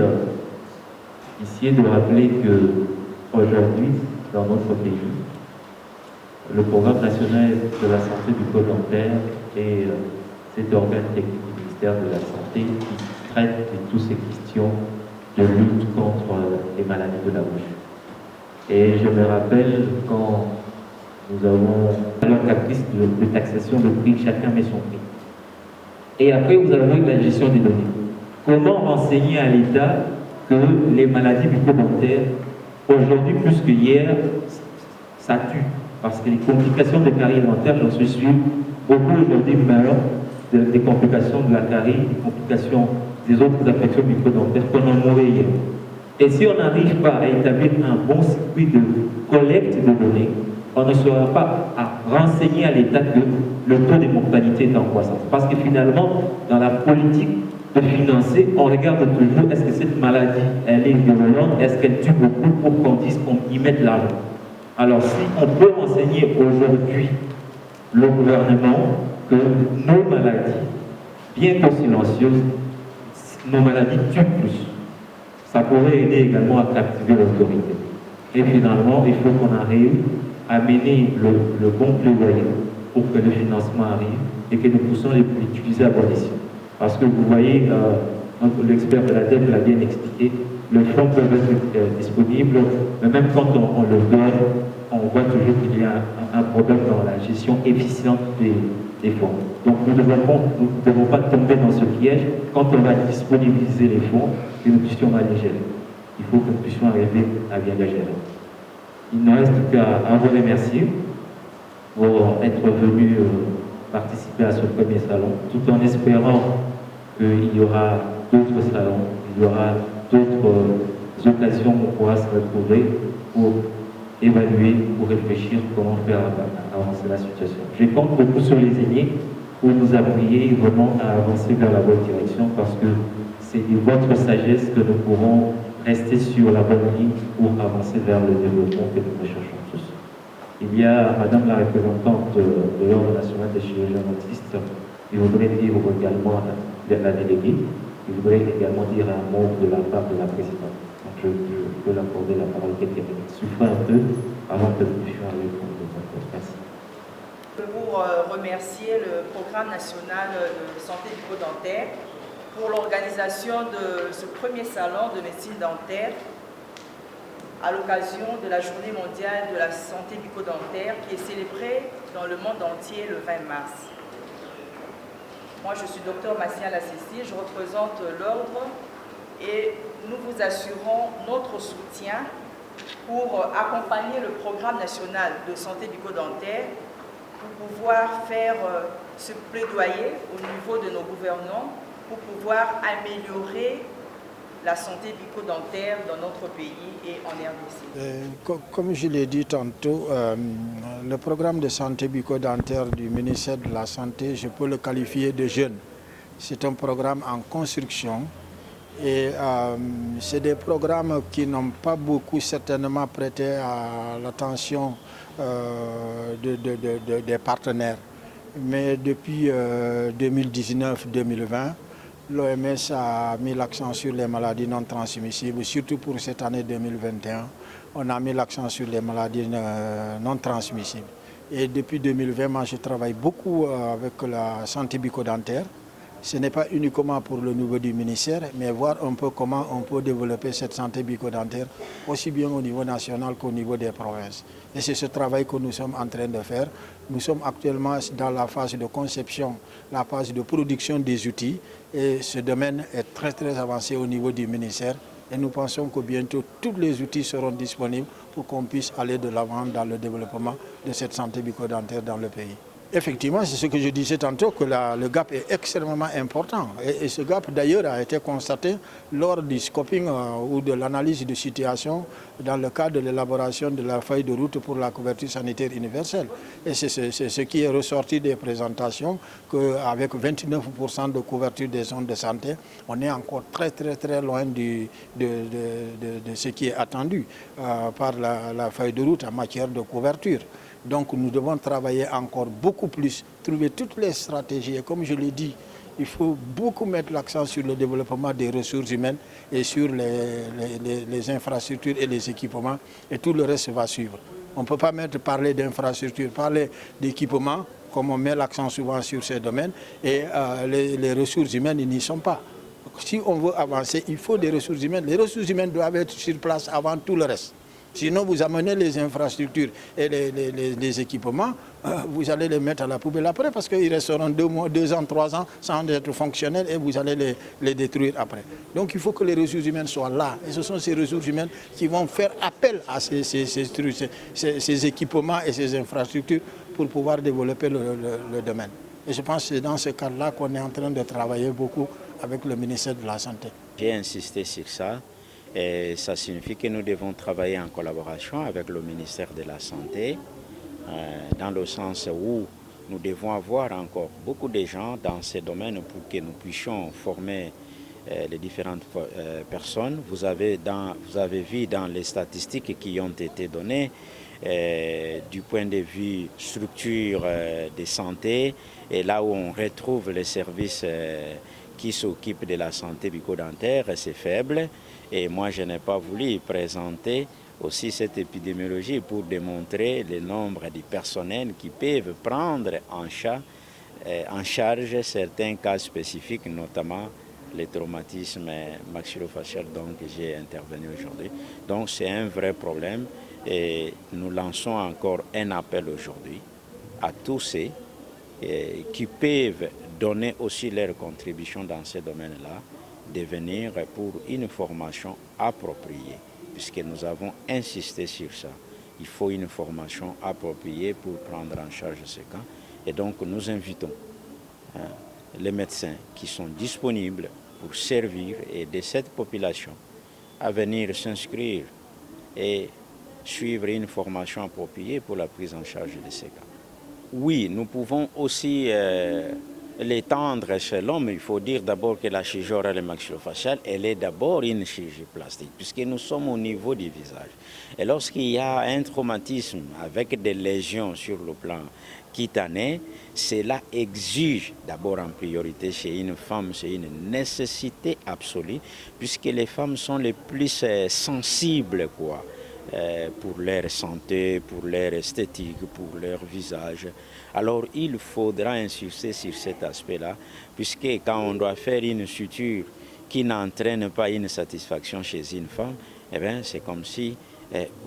est de rappeler que aujourd'hui, dans notre pays, le programme national de la santé bucco-dentaire est cet organe technique du ministère de la Santé qui traite de toutes ces questions de lutte contre les maladies de la bouche. Et je me rappelle quand nous avons un caprice de taxation de prix, chacun met son prix. Et après, vous avez la gestion des données. Comment renseigner à l'État que les maladies bucco-dentaires, aujourd'hui plus que hier, ça tue? Parce que les complications de carie dentaire, j'en suis sûr, beaucoup aujourd'hui meurent des complications de la carie, des complications des autres affections bucco-dentaires qu'on en mourait hier. Et si on n'arrive pas à établir un bon circuit de collecte de données, on ne sera pas à renseigner à l'État que le taux de mortalité est en croissance. Parce que finalement, dans la politique de financer, on regarde toujours est-ce que cette maladie, elle est virulente, est-ce qu'elle tue beaucoup pour qu'on dise qu'on y mette l'argent. Alors si on peut renseigner aujourd'hui le gouvernement que nos maladies, bien que silencieuses, nos maladies tuent plus, ça pourrait aider également à captiver l'autorité. Et finalement, il faut qu'on arrive à mener le bon plaidoyer pour que le financement arrive et que nous puissions l'utiliser à bon escient. Parce que vous voyez, l'expert de la DEP l'a bien expliqué, le fonds peut être disponible, mais même quand on le donne, on voit toujours qu'il y a un problème dans la gestion efficiente des fonds. Donc nous ne devons pas tomber dans ce piège quand on va disponibiliser les fonds que nous puissions aller gérer. Il faut que nous puissions arriver à bien les gérer. Il ne reste qu'à vous remercier pour être venu participer à ce premier salon, tout en espérant qu'il y aura d'autres salons, il y aura d'autres occasions où on pourra se retrouver pour évaluer, pour réfléchir comment faire avancer la situation. Je compte beaucoup sur les aînés pour nous appuyer vraiment à avancer vers la bonne direction parce que c'est de votre sagesse que nous pourrons rester sur la bonne ligne pour avancer vers le développement que nous recherchons tous. Il y a Madame la représentante de l'Ordre national des chirurgiens dentistes qui voudrait dire également la déléguée, qui voudrait également dire un mot de la part de la présidente. Donc je peux l'accorder la parole quelqu'un souffre un peu avant que nous puissions aller pour le concours. Merci. Pour remercier le programme national de santé bucco-dentaire pour l'organisation de ce premier salon de médecine dentaire à l'occasion de la journée mondiale de la santé bucco-dentaire qui est célébrée dans le monde entier le 20 mars. Moi, je suis Dr Massia Lassessi, je représente l'ordre et nous vous assurons notre soutien pour accompagner le programme national de santé bucco-dentaire pour pouvoir faire ce plaidoyer au niveau de nos gouvernants pour pouvoir améliorer la santé bucco-dentaire dans notre pays et en RDC. Comme je l'ai dit tantôt, le programme de santé bucco-dentaire du ministère de la Santé, je peux le qualifier de jeune. c'est un programme en construction et c'est des programmes qui n'ont pas beaucoup certainement prêté à l'attention des partenaires. Mais depuis 2019-2020, l'OMS a mis l'accent sur les maladies non transmissibles, surtout pour cette année 2021. On a mis l'accent sur les maladies non transmissibles. Et depuis 2020, moi, je travaille beaucoup avec la santé bucco-dentaire. Ce n'est pas uniquement pour le niveau du ministère, mais voir un peu comment on peut développer cette santé bucco-dentaire, aussi bien au niveau national qu'au niveau des provinces. Et c'est ce travail que nous sommes en train de faire. Nous sommes actuellement dans la phase de conception, la phase de production des outils. Et ce domaine est très très avancé au niveau du ministère. Et nous pensons que bientôt tous les outils seront disponibles pour qu'on puisse aller de l'avant dans le développement de cette santé bucco-dentaire dans le pays. Effectivement, c'est ce que je disais tantôt, que le gap est extrêmement important. Et ce gap, d'ailleurs, a été constaté lors du scoping ou de l'analyse de situation dans le cadre de l'élaboration de la feuille de route pour la couverture sanitaire universelle. Et c'est ce qui est ressorti des présentations, qu'avec 29% de couverture des zones de santé, on est encore très très très loin de ce qui est attendu par la feuille de route en matière de couverture. Donc nous devons travailler encore beaucoup plus, trouver toutes les stratégies. Et comme je l'ai dit, il faut beaucoup mettre l'accent sur le développement des ressources humaines et sur les infrastructures et les équipements. Et tout le reste va suivre. On ne peut pas parler d'infrastructures, parler d'équipements, comme on met l'accent souvent sur ces domaines, et les ressources humaines, ils n'y sont pas. Si on veut avancer, il faut des ressources humaines. Les ressources humaines doivent être sur place avant tout le reste. Sinon, vous amenez les infrastructures et les équipements, vous allez les mettre à la poubelle après parce qu'ils resteront 2 mois, 2 ans, 3 ans sans être fonctionnels et vous allez les détruire après. Donc il faut que les ressources humaines soient là. Et ce sont ces ressources humaines qui vont faire appel à ces équipements et ces infrastructures pour pouvoir développer le domaine. Et je pense que c'est dans ce cadre-là qu'on est en train de travailler beaucoup avec le ministère de la Santé. J'ai insisté sur ça. Et ça signifie que nous devons travailler en collaboration avec le ministère de la Santé, dans le sens où nous devons avoir encore beaucoup de gens dans ces domaines pour que nous puissions former les différentes personnes. Vous avez vu dans les statistiques qui ont été données, du point de vue structure de santé, et là où on retrouve les services qui s'occupent de la santé bucco-dentaire, c'est faible. Et moi, je n'ai pas voulu présenter aussi cette épidémiologie pour démontrer le nombre de personnels qui peuvent prendre en charge certains cas spécifiques, notamment les traumatismes maxillofaciaux dont j'ai intervenu aujourd'hui. Donc c'est un vrai problème et nous lançons encore un appel aujourd'hui à tous ceux qui peuvent donner aussi leur contribution dans ces domaines-là, de venir pour une formation appropriée, puisque nous avons insisté sur ça. Il faut une formation appropriée pour prendre en charge ces cas. Et donc nous invitons les médecins qui sont disponibles pour servir et de cette population à venir s'inscrire et suivre une formation appropriée pour la prise en charge de ces cas. Oui, nous pouvons aussi l'étendre chez l'homme. Il faut dire d'abord que la chirurgie orale et maxillofaciale, elle est d'abord une chirurgie plastique, puisque nous sommes au niveau du visage. Et lorsqu'il y a un traumatisme avec des lésions sur le plan cutané, cela exige d'abord en priorité chez une femme, c'est une nécessité absolue, puisque les femmes sont les plus sensibles, pour leur santé, pour leur esthétique, pour leur visage. Alors il faudra insister sur cet aspect-là, puisque quand on doit faire une suture qui n'entraîne pas une satisfaction chez une femme, eh bien c'est comme si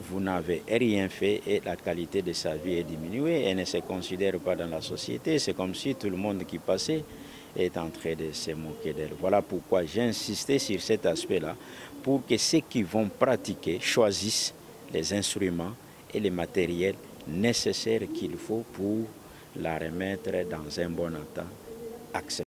vous n'avez rien fait et la qualité de sa vie est diminuée, elle ne se considère pas dans la société, c'est comme si tout le monde qui passait est en train de se moquer d'elle. Voilà pourquoi j'ai insisté sur cet aspect-là, pour que ceux qui vont pratiquer choisissent les instruments et les matériels nécessaires qu'il faut pour la remettre dans un bon état acceptable.